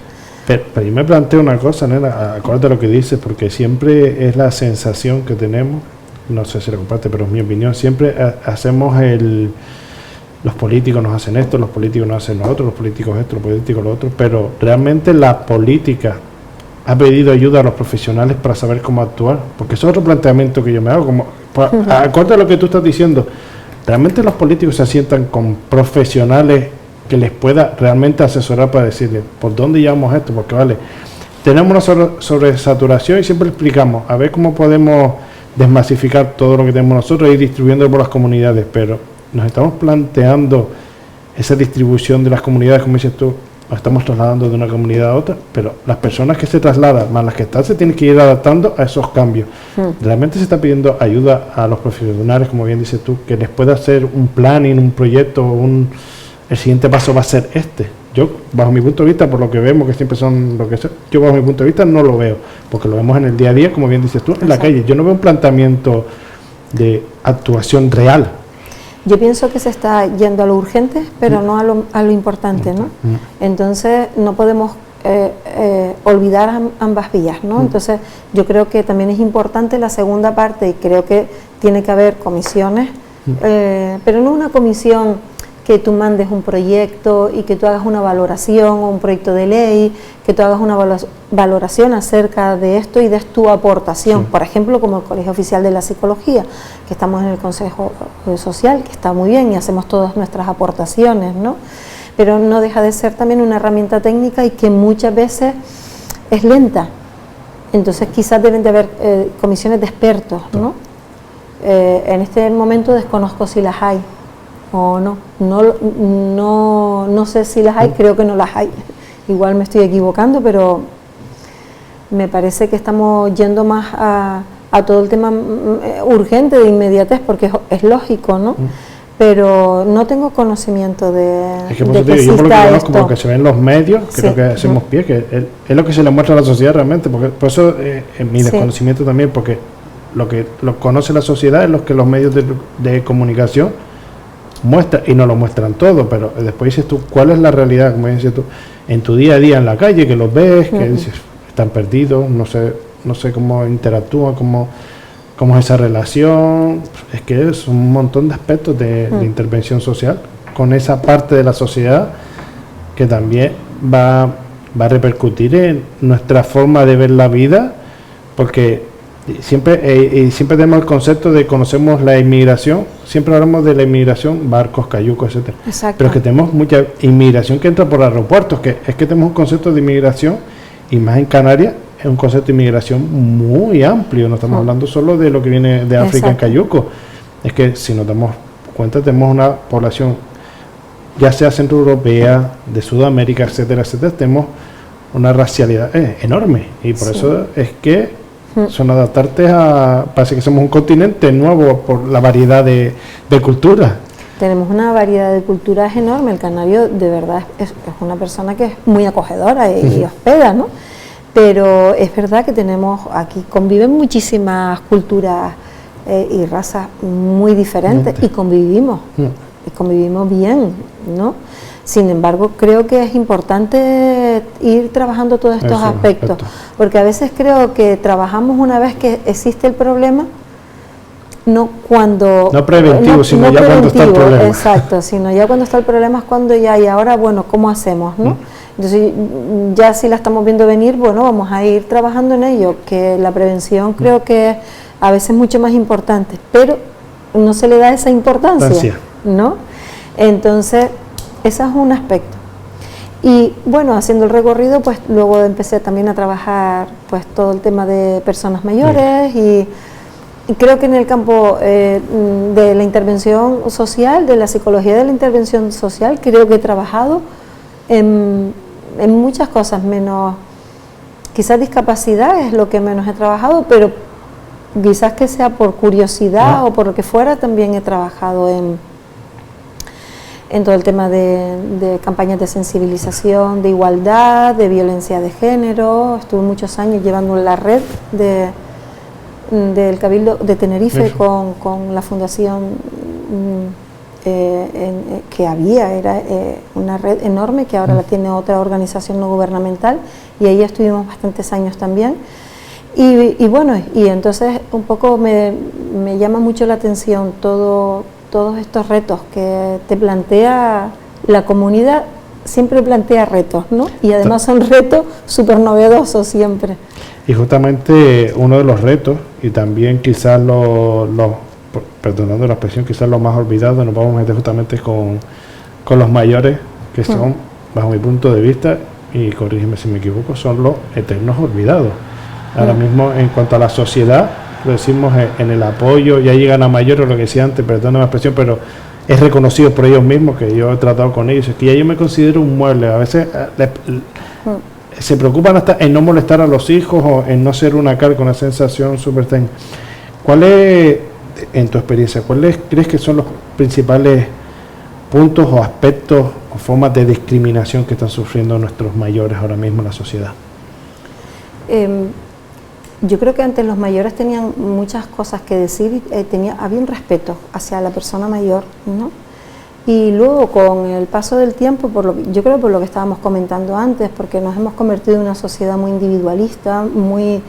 Pero yo me planteo una cosa, nena, acuérdate lo que dices, porque siempre es la sensación que tenemos, no sé si la comparte, pero es mi opinión, siempre hacemos los políticos nos hacen esto, los políticos nos hacen lo otro, los políticos esto, los políticos lo otro, pero realmente la política ha pedido ayuda a los profesionales para saber cómo actuar, porque eso es otro planteamiento que yo me hago, acuérdate lo que tú estás diciendo, realmente los políticos se asientan con profesionales que les pueda realmente asesorar para decirles por dónde llevamos esto, porque vale, tenemos una sobresaturación y siempre explicamos a ver cómo podemos desmasificar todo lo que tenemos nosotros y distribuyéndolo por las comunidades, pero nos estamos planteando esa distribución de las comunidades, como dices tú, nos estamos trasladando de una comunidad a otra, pero las personas que se trasladan, más las que están, se tienen que ir adaptando a esos cambios. Realmente se está pidiendo ayuda a los profesionales, como bien dices tú, que les pueda hacer un planning, un proyecto, el siguiente paso va a ser este. Yo, bajo mi punto de vista, por lo que vemos, que siempre son lo que sea, yo bajo mi punto de vista no lo veo, porque lo vemos en el día a día, como bien dices tú, en la calle. Yo no veo un planteamiento de actuación real. Yo pienso que se está yendo a lo urgente, pero no a lo importante, ¿no? Entonces no podemos olvidar ambas vías, ¿no? Entonces yo creo que también es importante la segunda parte, y creo que tiene que haber comisiones, pero no una comisión que tú mandes un proyecto y que tú hagas una valoración o un proyecto de ley, que tú hagas una valoración acerca de esto y des tu aportación, por ejemplo, como el Colegio Oficial de la Psicología, que estamos en el Consejo Social, que está muy bien y hacemos todas nuestras aportaciones, ¿no? Pero no deja de ser también una herramienta técnica y que muchas veces es lenta. Entonces quizás deben de haber comisiones de expertos, ¿no? En este momento desconozco si las hay o no sé si las hay, creo que no las hay, igual me estoy equivocando, pero me parece que estamos yendo más a todo el tema urgente de inmediatez, porque es lógico, ¿no? Pero no tengo conocimiento de que yo por lo que conozco, porque se ven en los medios, creo que hacemos pie, que es lo que se le muestra a la sociedad realmente, porque por eso en mi desconocimiento también, porque lo conoce la sociedad es lo que los medios de comunicación muestra, y no lo muestran todo, pero después dices tú, ¿cuál es la realidad? Como dices tú, en tu día a día en la calle, que los ves, que dices, están perdidos, no sé cómo interactúan, cómo es esa relación, es que es un montón de aspectos de intervención social, con esa parte de la sociedad que también va a repercutir en nuestra forma de ver la vida, porque siempre tenemos el concepto de conocemos la inmigración, siempre hablamos de la inmigración, barcos, cayucos, etcétera. Pero es que tenemos mucha inmigración que entra por aeropuertos, que es que tenemos un concepto de inmigración, y más en Canarias es un concepto de inmigración muy amplio, no estamos hablando solo de lo que viene de África en cayuco, es que si nos damos cuenta tenemos una población, ya sea centroeuropea, de Sudamérica, etcétera, etcétera, tenemos una racialidad enorme, y por eso es que son adaptarte a, parece que somos un continente nuevo por la variedad de culturas. Tenemos una variedad de culturas enorme. El canario de verdad es una persona que es muy acogedora y hospeda, ¿no? Pero es verdad que tenemos aquí, conviven muchísimas culturas y razas muy diferentes y convivimos bien, ¿no? Sin embargo, creo que es importante ir trabajando todos estos aspectos, porque a veces creo que trabajamos una vez que existe el problema, no preventivo, sino ya cuando está el problema. Exacto, sino ya cuando está el problema es cuando ya, y ahora, bueno, ¿cómo hacemos, no? Entonces, ya si la estamos viendo venir, bueno, vamos a ir trabajando en ello, que la prevención creo que es a veces mucho más importante, pero no se le da esa importancia, ¿no? Entonces, ese es un aspecto. Y bueno, haciendo el recorrido, pues luego empecé también a trabajar pues todo el tema de personas mayores y creo que en el campo de la intervención social, de la psicología de la intervención social, creo que he trabajado en muchas cosas, menos quizás discapacidad es lo que menos he trabajado, pero quizás que sea por curiosidad o por lo que fuera, también he trabajado en todo el tema de campañas de sensibilización, de igualdad, de violencia de género. Estuve muchos años llevando la red del Cabildo de Tenerife con la fundación que era una red enorme que ahora la tiene otra organización no gubernamental, y ahí estuvimos bastantes años también. Y bueno, y entonces un poco me llama mucho la atención todos estos retos que te plantea la comunidad. Siempre plantea retos, ¿no? Y además son retos súper novedosos siempre. Y justamente uno de los retos, y también quizás perdonando la expresión, quizás lo más olvidado, nos vamos a meter justamente con los mayores, que son, bajo mi punto de vista, y corrígeme si me equivoco, son los eternos olvidados. Ahora mismo, en cuanto a la sociedad, lo decimos en el apoyo, ya llegan a mayores, lo que decía antes, perdóname la expresión, pero es reconocido por ellos mismos, que yo he tratado con ellos, es que ya yo me considero un mueble. A veces se preocupan hasta en no molestar a los hijos o en no ser una carga, una sensación súper extraña. ¿Cuál es, en tu experiencia, crees que son los principales puntos o aspectos o formas de discriminación que están sufriendo nuestros mayores ahora mismo en la sociedad? Yo creo que antes los mayores tenían muchas cosas que decir, había un respeto hacia la persona mayor, ¿no? Y luego con el paso del tiempo, yo creo por lo que estábamos comentando antes, porque nos hemos convertido en una sociedad muy individualista, muy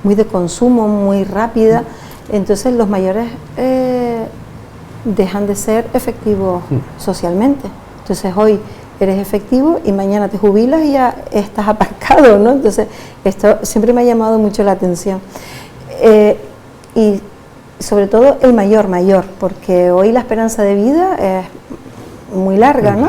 de consumo, muy rápida, entonces los mayores dejan de ser efectivos socialmente. Entonces hoy eres efectivo y mañana te jubilas y ya estás aparcado, ¿no? Entonces esto siempre me ha llamado mucho la atención. Y sobre todo el mayor, porque hoy la esperanza de vida es muy larga, ¿no?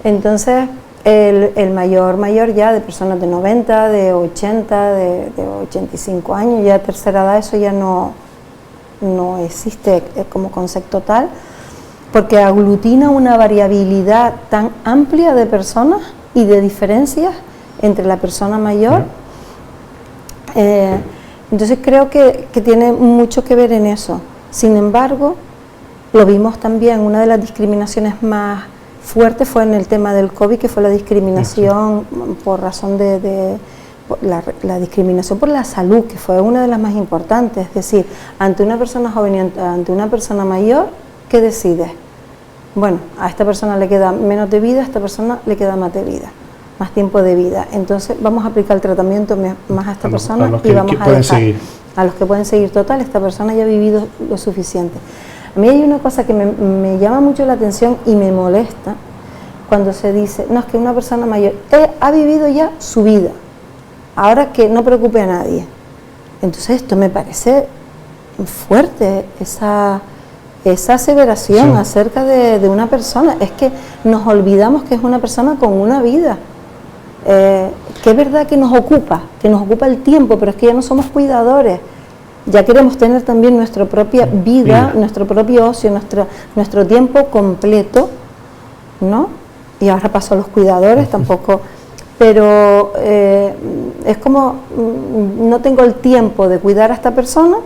Entonces el mayor ya de personas de 90, de 80, de 85 años, ya tercera edad, eso ya no existe como concepto tal, porque aglutina una variabilidad tan amplia de personas y de diferencias entre la persona mayor. Entonces creo que tiene mucho que ver en eso. Sin embargo, lo vimos también, una de las discriminaciones más fuertes fue en el tema del COVID, que fue la discriminación por razón la discriminación por la salud, que fue una de las más importantes. Es decir, ante una persona joven y ante una persona mayor, ¿qué decides? Bueno, a esta persona le queda menos de vida, a esta persona le queda más de vida, más tiempo de vida. Entonces vamos a aplicar el tratamiento más a esta persona y vamos a dejar a los que pueden seguir. Total, esta persona ya ha vivido lo suficiente. A mí hay una cosa que me llama mucho la atención y me molesta cuando se dice, no, es que una persona mayor ha vivido ya su vida, ahora que no preocupe a nadie. Entonces esto me parece fuerte, esa aseveración acerca de una persona. Es que nos olvidamos que es una persona con una vida, que es verdad que nos ocupa el tiempo, pero es que ya no somos cuidadores. ya queremos tener también nuestra propia vida, nuestro propio ocio, nuestro tiempo completo, ¿no? Y ahora paso a los cuidadores, tampoco, pero es como, no tengo el tiempo de cuidar a esta persona,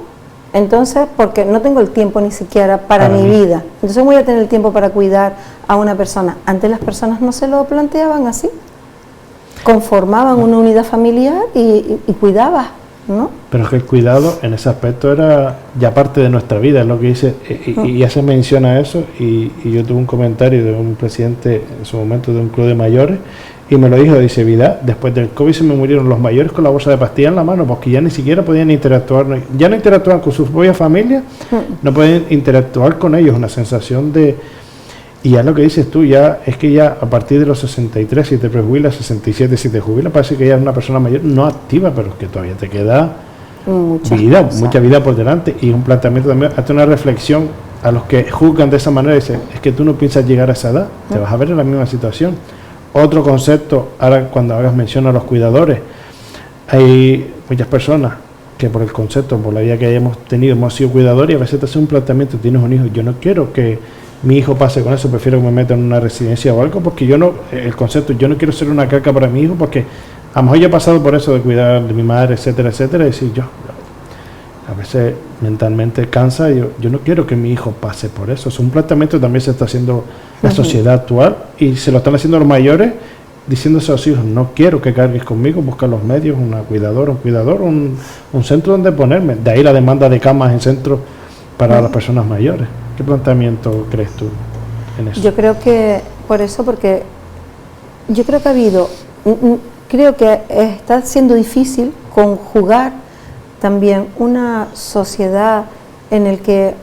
entonces, porque no tengo el tiempo ni siquiera para mi vida, entonces voy a tener el tiempo para cuidar a una persona. Antes las personas no se lo planteaban así, conformaban una unidad familiar y cuidabas, ¿no? Pero es que el cuidado en ese aspecto era ya parte de nuestra vida, es lo que dice, y ya se menciona eso, y yo tuve un comentario de un presidente en su momento de un club de mayores, y me lo dijo, dice, Vidal, después del COVID se me murieron los mayores con la bolsa de pastillas en la mano, porque ya ni siquiera podían interactuar, ya no interactuaban con su propia familia, no pueden interactuar con ellos, una sensación de... Y ya lo que dices tú, ya es que ya a partir de los 63, si te prejubilas, 67, si te jubilas, parece que ya es una persona mayor, no activa, pero que todavía te queda mucha vida por delante. Y un planteamiento también, hazte una reflexión a los que juzgan de esa manera, dicen, es que tú no piensas llegar a esa edad, te vas a ver en la misma situación. Otro concepto, ahora cuando hagas mención a los cuidadores, hay muchas personas que por el concepto, por la vida que hayamos tenido, hemos sido cuidadores, y a veces te hacen un planteamiento, tienes un hijo, yo no quiero que mi hijo pase con eso, prefiero que me meta en una residencia o algo, porque yo no, el concepto, yo no quiero ser una caca para mi hijo, porque a lo mejor yo he pasado por eso de cuidar de mi madre, etcétera, etcétera, y decir yo, a veces mentalmente cansa, yo no quiero que mi hijo pase por eso. Es un planteamiento que también se está haciendo la sociedad actual, y se lo están haciendo los mayores, diciéndose a sus hijos, no quiero que cargues conmigo, busca los medios, una cuidadora, un cuidador, un centro donde ponerme. De ahí la demanda de camas en centros para las personas mayores. ¿Qué planteamiento crees tú en eso? Yo creo que, por eso, porque yo creo que ha habido, creo que está siendo difícil conjugar también una sociedad en el que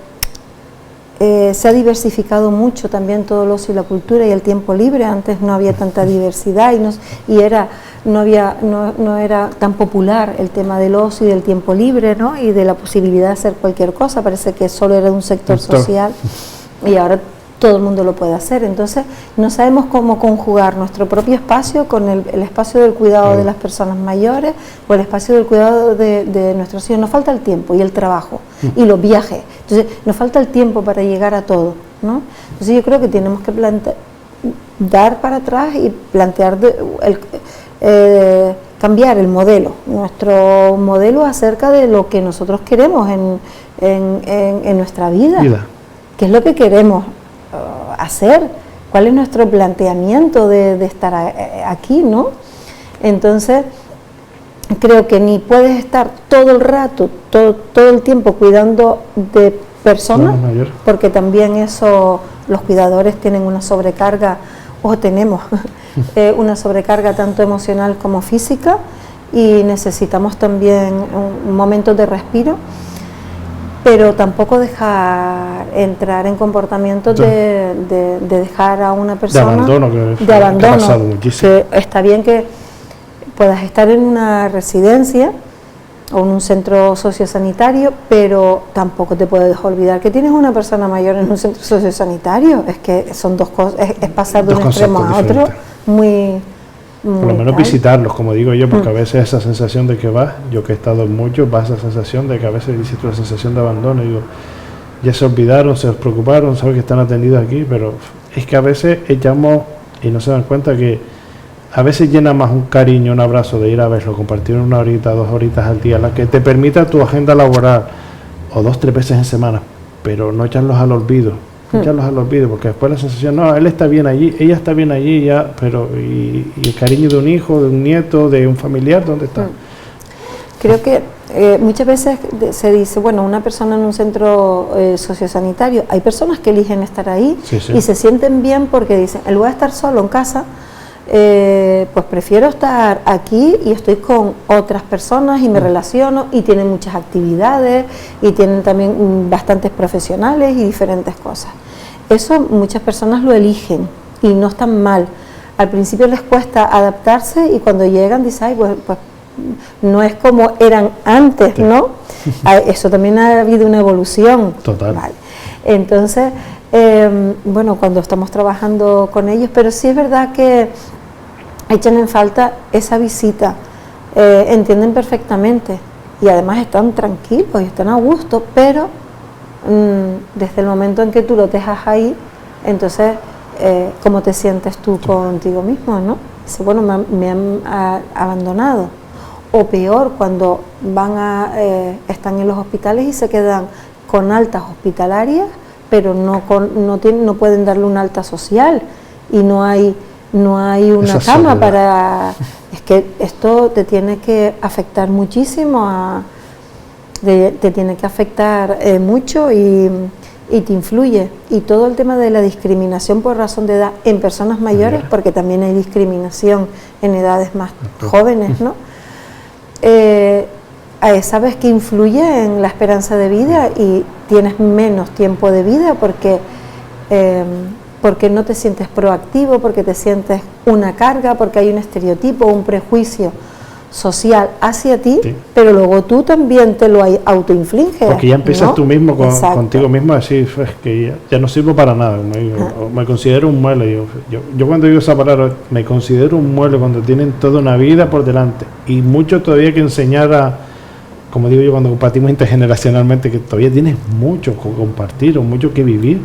se ha diversificado mucho también todo el ocio y la cultura y el tiempo libre. Antes no había tanta diversidad no era tan popular el tema del ocio y del tiempo libre, ¿no? Y de la posibilidad de hacer cualquier cosa. Parece que solo era de un sector social, y ahora todo el mundo lo puede hacer. Entonces no sabemos cómo conjugar nuestro propio espacio con el espacio del cuidado de las personas mayores, o el espacio del cuidado de nuestros hijos. Nos falta el tiempo y el trabajo y los viajes. Entonces nos falta el tiempo para llegar a todo, ¿no? Entonces yo creo que tenemos que dar para atrás y plantear cambiar el modelo, nuestro modelo acerca de lo que nosotros queremos en nuestra vida. ¿Qué es lo que queremos hacer? ¿Cuál es nuestro planteamiento de estar aquí, ¿no? Entonces, creo que ni puedes estar todo el rato, todo el tiempo cuidando de personas, porque también eso, los cuidadores tienen una sobrecarga, o tenemos una sobrecarga tanto emocional como física, y necesitamos también un momento de respiro, pero tampoco dejar entrar en comportamientos de dejar a una persona de abandono, que está bien que puedas estar en una residencia o en un centro sociosanitario, pero tampoco te puedes olvidar que tienes una persona mayor en un centro sociosanitario. Es que son dos cosas, es pasar de un extremo a otro muy por lo menos visitarlos, como digo yo, porque a veces esa sensación de que vas, yo que he estado en muchos, va esa sensación de que a veces dices tú la sensación de abandono, y digo, ya se olvidaron, se preocuparon, saben que están atendidos aquí, pero es que a veces echamos y no se dan cuenta que a veces llena más un cariño, un abrazo de ir a verlo, compartir 1 horita, 2 horitas al día, la que te permita tu agenda laboral, o 2, 3 veces en semana, pero no echarlos al olvido. Echarlos al olvido, porque después la sensación, no, él está bien allí, ella está bien allí, ya, pero y el cariño de un hijo, de un nieto, de un familiar, ¿dónde está? Creo que muchas veces se dice, bueno, una persona en un centro sociosanitario, hay personas que eligen estar ahí y se sienten bien porque dicen, en lugar de estar solo en casa, pues prefiero estar aquí y estoy con otras personas y me relaciono, y tienen muchas actividades y tienen también bastantes profesionales y diferentes cosas. Eso muchas personas lo eligen y no están mal. Al principio les cuesta adaptarse, y cuando llegan dicen, ay, pues no es como eran antes, ¿no? Eso también ha habido una evolución. Total. Vale. Entonces, bueno, cuando estamos trabajando con ellos, pero sí es verdad que echan en falta esa visita, entienden perfectamente y además están tranquilos y están a gusto, pero desde el momento en que tú lo dejas ahí, entonces, ¿cómo te sientes tú contigo mismo, no? Dice, bueno, me han abandonado. O peor, cuando están en los hospitales y se quedan con altas hospitalarias, pero no pueden darle una alta social y no hay una cama para... Es que esto te tiene que afectar muchísimo, te tiene que afectar mucho y te influye. Y todo el tema de la discriminación por razón de edad en personas mayores, porque también hay discriminación en edades más jóvenes, ¿no? Sabes que influye en la esperanza de vida y tienes menos tiempo de vida porque no te sientes proactivo, porque te sientes una carga, porque hay un estereotipo, un prejuicio social hacia ti, sí, pero luego tú también te lo autoinfliges. Porque ya empiezas, ¿no?, tú mismo contigo mismo a decir, es que ya no sirvo para nada, me considero un mueble. Yo cuando digo esa palabra, me considero un mueble cuando tienen toda una vida por delante y mucho todavía que enseñar como digo yo cuando compartimos intergeneracionalmente, que todavía tienes mucho que compartir o mucho que vivir,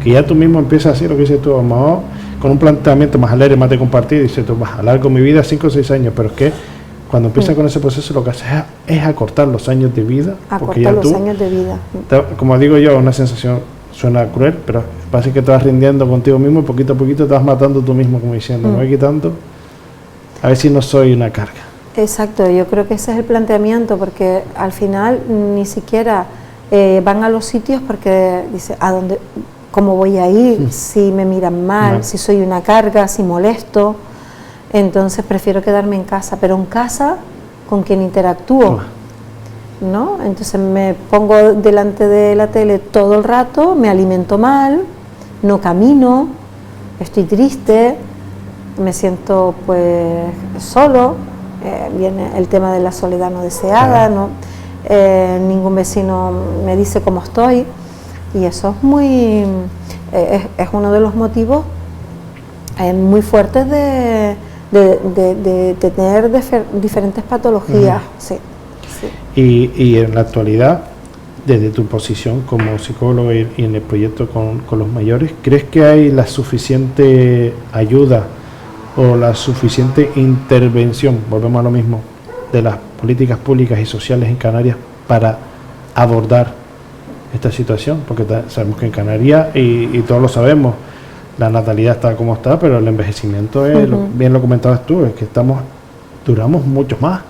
que ya tú mismo empiezas a hacer lo que dices tú, a lo mejor con un planteamiento más alegre, más de compartir, dices tú, vas a alargo mi vida 5 o 6 años, pero es que cuando empiezas con ese proceso lo que haces es acortar los años de vida. Acortar los años de vida. Como digo yo, una sensación, suena cruel, pero parece que te vas rindiendo contigo mismo y poquito a poquito te vas matando tú mismo, como diciendo, me voy quitando, a ver si no soy una carga. Exacto, yo creo que ese es el planteamiento, porque al final ni siquiera van a los sitios porque dice, ¿cómo voy a ir? Si me miran mal, si soy una carga, si molesto. Entonces prefiero quedarme en casa, pero en casa con quien interactúo, ¿no? Entonces me pongo delante de la tele todo el rato, me alimento mal, no camino, estoy triste, me siento pues solo, viene el tema de la soledad no deseada, ¿no? Ningún vecino me dice cómo estoy y eso es uno de los motivos muy fuertes de tener diferentes patologías. Sí. Y en la actualidad, desde tu posición como psicólogo y en el proyecto con los mayores, ¿crees que hay la suficiente ayuda o la suficiente intervención, volvemos a lo mismo, de las políticas públicas y sociales en Canarias para abordar esta situación? Porque sabemos que en Canarias, y todos lo sabemos, la natalidad está como está, pero el envejecimiento es, bien lo comentabas tú, es que duramos mucho más.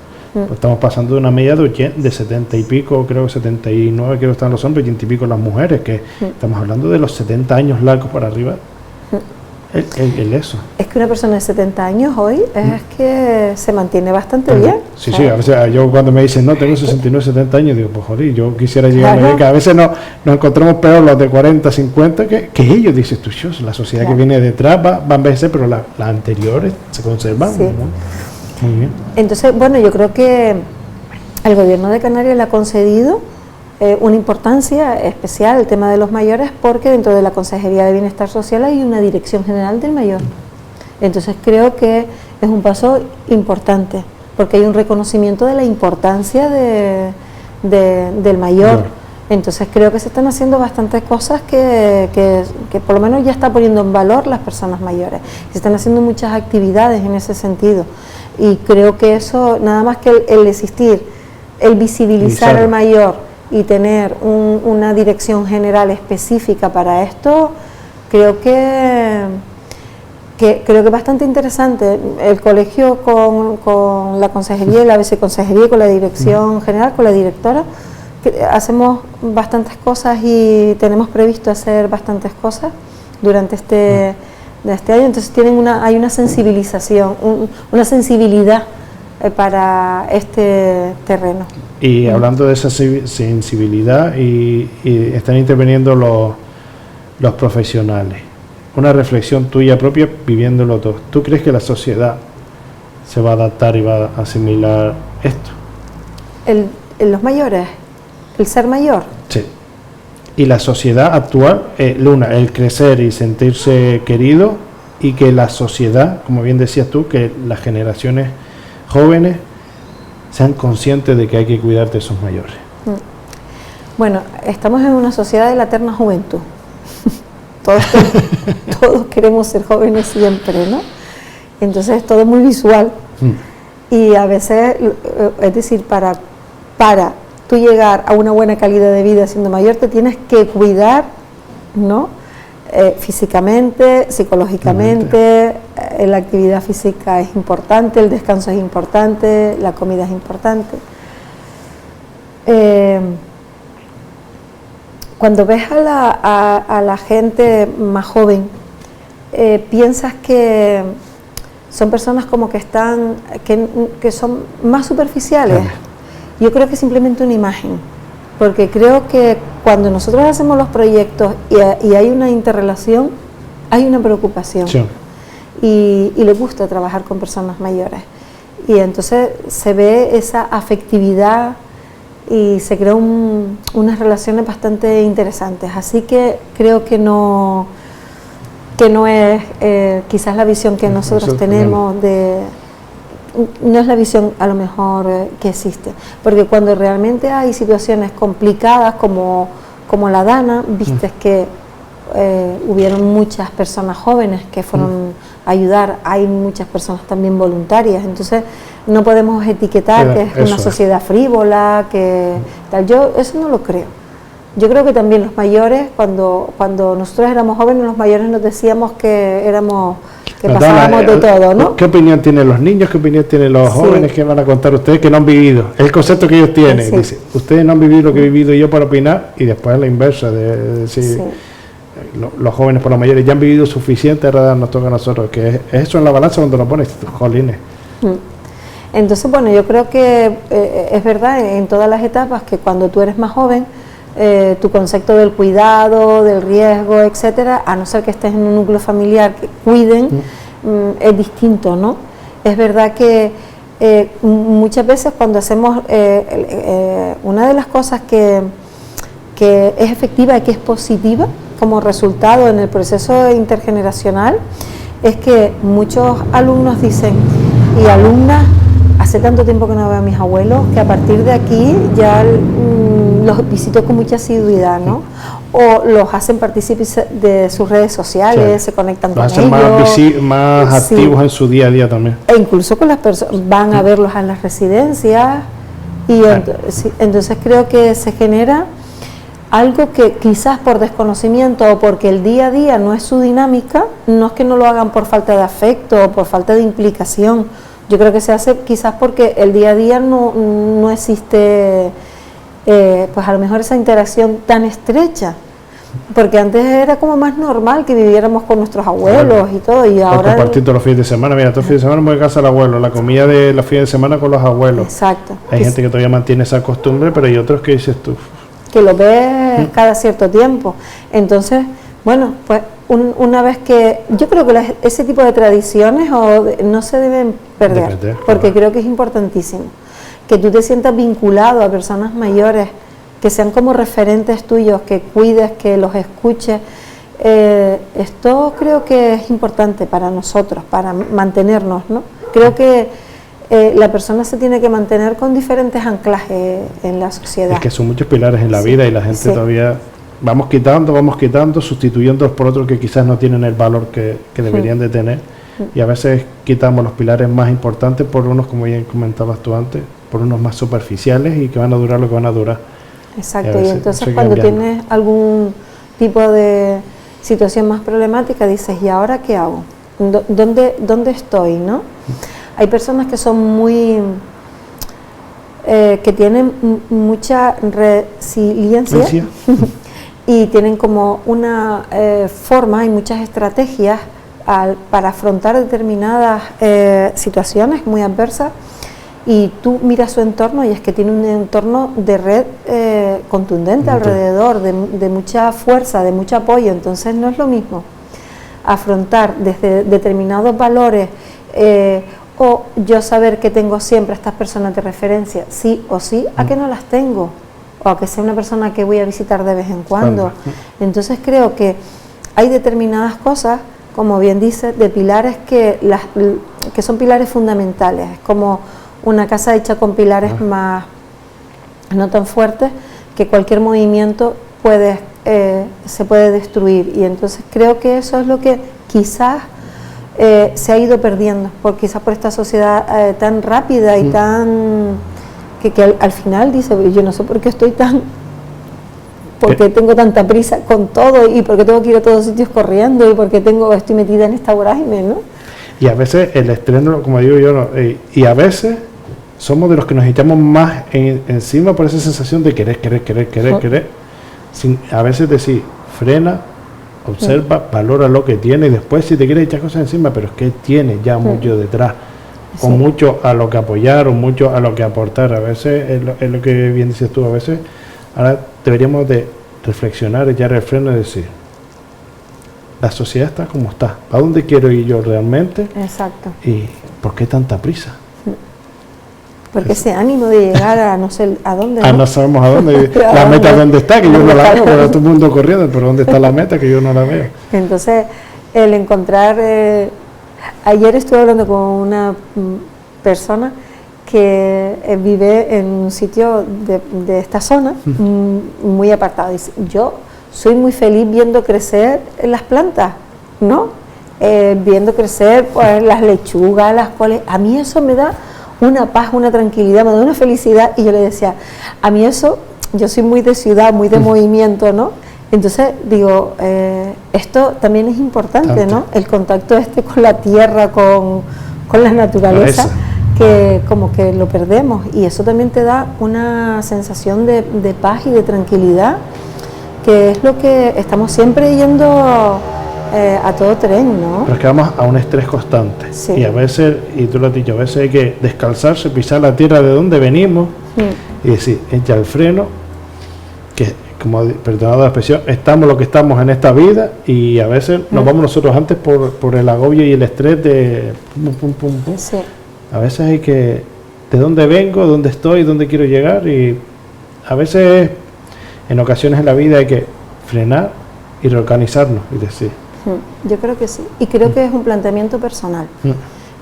Estamos pasando de una media de 70 y pico, creo 79, creo que están los hombres, y 80 y pico las mujeres, que estamos hablando de los 70 años largos para arriba. Eso. Es que una persona de 70 años hoy es que se mantiene bastante bien. Sí, sí, a veces yo cuando me dicen, no, tengo 69, 70 años, digo, pues joder, yo quisiera llegar a que a veces nos encontramos peor los de 40, 50 que ellos, dices tú, la sociedad que viene detrás va a envejecer, pero las anteriores se conservan. Sí. Muy bien. Entonces, bueno, yo creo que el gobierno de Canarias le ha concedido una importancia especial el tema de los mayores, porque dentro de la Consejería de Bienestar Social hay una Dirección General del Mayor. Entonces creo que es un paso importante, porque hay un reconocimiento de la importancia del mayor. Entonces creo que se están haciendo bastantes cosas que por lo menos ya está poniendo en valor las personas mayores. Se están haciendo muchas actividades en ese sentido. Y creo que eso, nada más que el existir, el visibilizar al mayor y tener una dirección general específica para esto, creo que es bastante interesante. El colegio con la consejería y la viceconsejería, con la dirección general, con la directora, hacemos bastantes cosas y tenemos previsto hacer bastantes cosas durante este año. Entonces hay una sensibilización, una sensibilidad para este terreno. Y hablando de esa sensibilidad, y están interviniendo los profesionales, una reflexión tuya propia viviéndolo todo. ¿Tú crees que la sociedad se va a adaptar y va a asimilar esto? Los mayores, el ser mayor. Sí. Y la sociedad actual, Luna, el crecer y sentirse querido, y que la sociedad, como bien decías tú, que las generaciones jóvenes sean conscientes de que hay que cuidar de sus mayores. Bueno, estamos en una sociedad de la eterna juventud. Todos queremos ser jóvenes siempre, ¿no? Entonces todo es muy visual. Y a veces, es decir, para tú llegar a una buena calidad de vida siendo mayor, te tienes que cuidar, ¿no? Físicamente, psicológicamente, la actividad física es importante, el descanso es importante, la comida es importante. Cuando ves a la gente más joven, piensas que son personas como que que son más superficiales. Yo creo que es simplemente una imagen, porque creo que cuando nosotros hacemos los proyectos y hay una interrelación, hay una preocupación. Sí. Y le gusta trabajar con personas mayores. Y entonces se ve esa afectividad y se crean unas relaciones bastante interesantes. Así que creo que no es quizás la visión que nosotros tenemos no es la visión a lo mejor que existe, porque cuando realmente hay situaciones complicadas como la Dana, viste que hubieron muchas personas jóvenes que fueron a ayudar, hay muchas personas también voluntarias, entonces no podemos etiquetar que es una sociedad frívola, que tal. Yo eso no lo creo. Yo creo que también los mayores, cuando nosotros éramos jóvenes, los mayores nos decíamos que pasábamos de todo, ¿no? ¿Qué opinión tienen los niños? ¿Qué opinión tienen los jóvenes? ¿Qué van a contar ustedes que no han vivido? Es el concepto que ellos tienen. Sí. Dice, ustedes no han vivido lo que he vivido yo para opinar, y después a la inversa, de decir, los jóvenes por los mayores ya han vivido suficiente, ahora nos toca a nosotros, que es eso en la balanza cuando lo pones, jolines. Entonces, bueno, yo creo que es verdad en todas las etapas que cuando tú eres más joven, tu concepto del cuidado, del riesgo, etcétera, a no ser que estés en un núcleo familiar que cuiden, es distinto, ¿no? Es verdad que muchas veces cuando hacemos una de las cosas que es efectiva y que es positiva como resultado en el proceso intergeneracional es que muchos alumnos dicen, y alumnas, hace tanto tiempo que no veo a mis abuelos, que a partir de aquí ya los visito con mucha asiduidad, ¿no? O los hacen partícipes de sus redes sociales, se conectan con ellos. Más activos en su día a día también. E incluso con las personas, van a verlos a las residencias, y entonces creo que se genera algo que quizás por desconocimiento o porque el día a día no es su dinámica, no es que no lo hagan por falta de afecto o por falta de implicación. Yo creo que se hace quizás porque el día a día no existe, pues a lo mejor esa interacción tan estrecha, porque antes era como más normal que viviéramos con nuestros abuelos y todo, y ahora... compartir todos los fines de semana, mira, todos los fines de semana me voy a casa del abuelo, la comida de los fines de semana con los abuelos. Exacto. Hay gente que todavía mantiene esa costumbre, pero hay otros que dices tú... que lo ves cada cierto tiempo. Entonces, bueno, pues una vez que... Yo creo que ese tipo de tradiciones no se deben perder, porque creo que es importantísimo. Que tú te sientas vinculado a personas mayores, que sean como referentes tuyos, que cuides, que los escuches. Esto creo que es importante para nosotros, para mantenernos, ¿no? Creo que la persona se tiene que mantener con diferentes anclajes en la sociedad. Es que son muchos pilares en la vida y la gente todavía vamos quitando, sustituyéndolos por otros que quizás no tienen el valor que deberían de tener, y a veces quitamos los pilares más importantes por unos, como bien comentabas tú antes, por unos más superficiales y que van a durar lo que van a durar. Exacto, y entonces cuando tienes algún tipo de situación más problemática dices, ¿y ahora qué hago? ¿Dónde estoy, no? Hay personas que son muy... que tienen mucha resiliencia y tienen como una forma y muchas estrategias para afrontar determinadas situaciones muy adversas, y tú miras su entorno y es que tiene un entorno de red contundente alrededor, de mucha fuerza, de mucho apoyo. Entonces no es lo mismo afrontar desde determinados valores o yo saber que tengo siempre a estas personas de referencia, sí o sí, a que no las tengo, o a que sea una persona que voy a visitar de vez en cuando. Entonces creo que hay determinadas cosas, como bien dice, de pilares que son pilares fundamentales, como una casa hecha con pilares más no tan fuertes, que cualquier movimiento se puede destruir. Y entonces creo que eso es lo que quizás se ha ido perdiendo, quizás por esta sociedad tan rápida y tan que al final dice, yo no sé por qué estoy tan, porque tengo tanta prisa con todo y porque tengo que ir a todos sitios corriendo y porque estoy metida en esta vorágine, ¿no? Y a veces el estreno, como digo yo, ¿no? Y a veces somos de los que nos echamos más encima por esa sensación de querer, sin a veces decir, frena, observa, valora lo que tiene y después si te quieres echar cosas encima, pero es que tiene ya mucho detrás, o mucho a lo que apoyar, o mucho a lo que aportar. A veces es lo que bien dices tú, a veces ahora deberíamos de reflexionar, echar el freno y decir, la sociedad está como está, ¿a dónde quiero ir yo realmente? Exacto. ¿Y por qué tanta prisa? Porque ese ánimo de llegar a no sé a dónde, ¿no? No sabemos a dónde, la meta dónde está, que yo no la veo, pero todo el mundo corriendo, pero ¿dónde está la meta que yo no la veo? Entonces, el encontrar, ayer estuve hablando con una persona que vive en un sitio de esta zona, muy apartado. Dice, yo soy muy feliz viendo crecer las plantas, ¿no? Viendo crecer pues, las lechugas, las cuales, a mí eso me da una paz, una tranquilidad, me da una felicidad. Y yo le decía, a mí eso, yo soy muy de ciudad, muy de movimiento, ¿no? Entonces digo, esto también es importante, ¿no? El contacto con la tierra, con la naturaleza, que como que lo perdemos, y eso también te da una sensación de paz y de tranquilidad, que es lo que estamos siempre yendo a todo tren, ¿no? Pero es que vamos a un estrés constante, y a veces, y tú lo has dicho, a veces hay que descalzarse, pisar la tierra de donde venimos y decir, echa el freno, que como perdonado la expresión, estamos lo que estamos en esta vida, y a veces nos vamos nosotros antes por el agobio y el estrés de pum. Sí. A veces hay que, de dónde vengo, dónde estoy, dónde quiero llegar, y a veces, en ocasiones en la vida hay que frenar y reorganizarnos y decir. Yo creo que sí, y creo que es un planteamiento personal.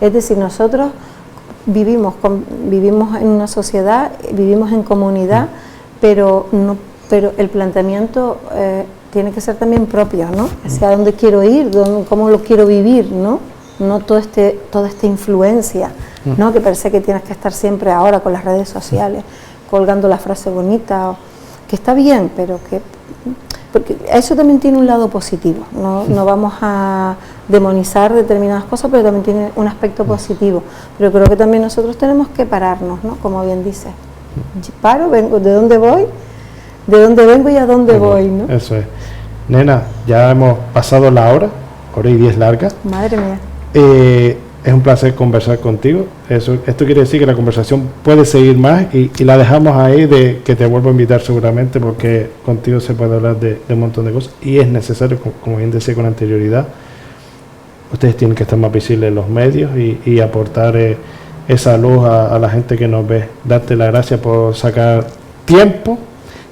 Es decir, nosotros vivimos en una sociedad, vivimos en comunidad, pero el planteamiento tiene que ser también propio, ¿no? Hacia dónde quiero ir, cómo lo quiero vivir, ¿no? No toda esta influencia, ¿no? Que parece que tienes que estar siempre ahora con las redes sociales, colgando la frase bonita, que está bien, pero porque eso también tiene un lado positivo, no vamos a demonizar determinadas cosas, pero también tiene un aspecto positivo. Pero creo que también nosotros tenemos que pararnos, ¿no? Como bien dices, paro, vengo, ¿de dónde voy? ¿De dónde vengo y a dónde voy, ¿no? Eso es. Nena, ya hemos pasado la hora y 10 larga. Madre mía. Es un placer conversar contigo. Esto quiere decir que la conversación puede seguir más, y la dejamos ahí, de que te vuelvo a invitar seguramente, porque contigo se puede hablar de un montón de cosas, y es necesario, como bien decía con anterioridad, ustedes tienen que estar más visibles en los medios y aportar esa luz a la gente que nos ve. Darte las gracias por sacar tiempo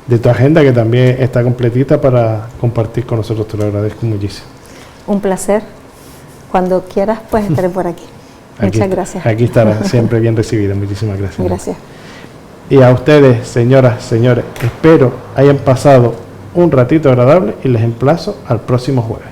de tu agenda, que también está completita, para compartir con nosotros. Te lo agradezco muchísimo. Un placer. Cuando quieras, pues estaré por aquí. Muchas gracias. Aquí estará siempre bien recibida. Muchísimas gracias. Gracias. Y a ustedes, señoras, señores, espero hayan pasado un ratito agradable, y les emplazo al próximo jueves.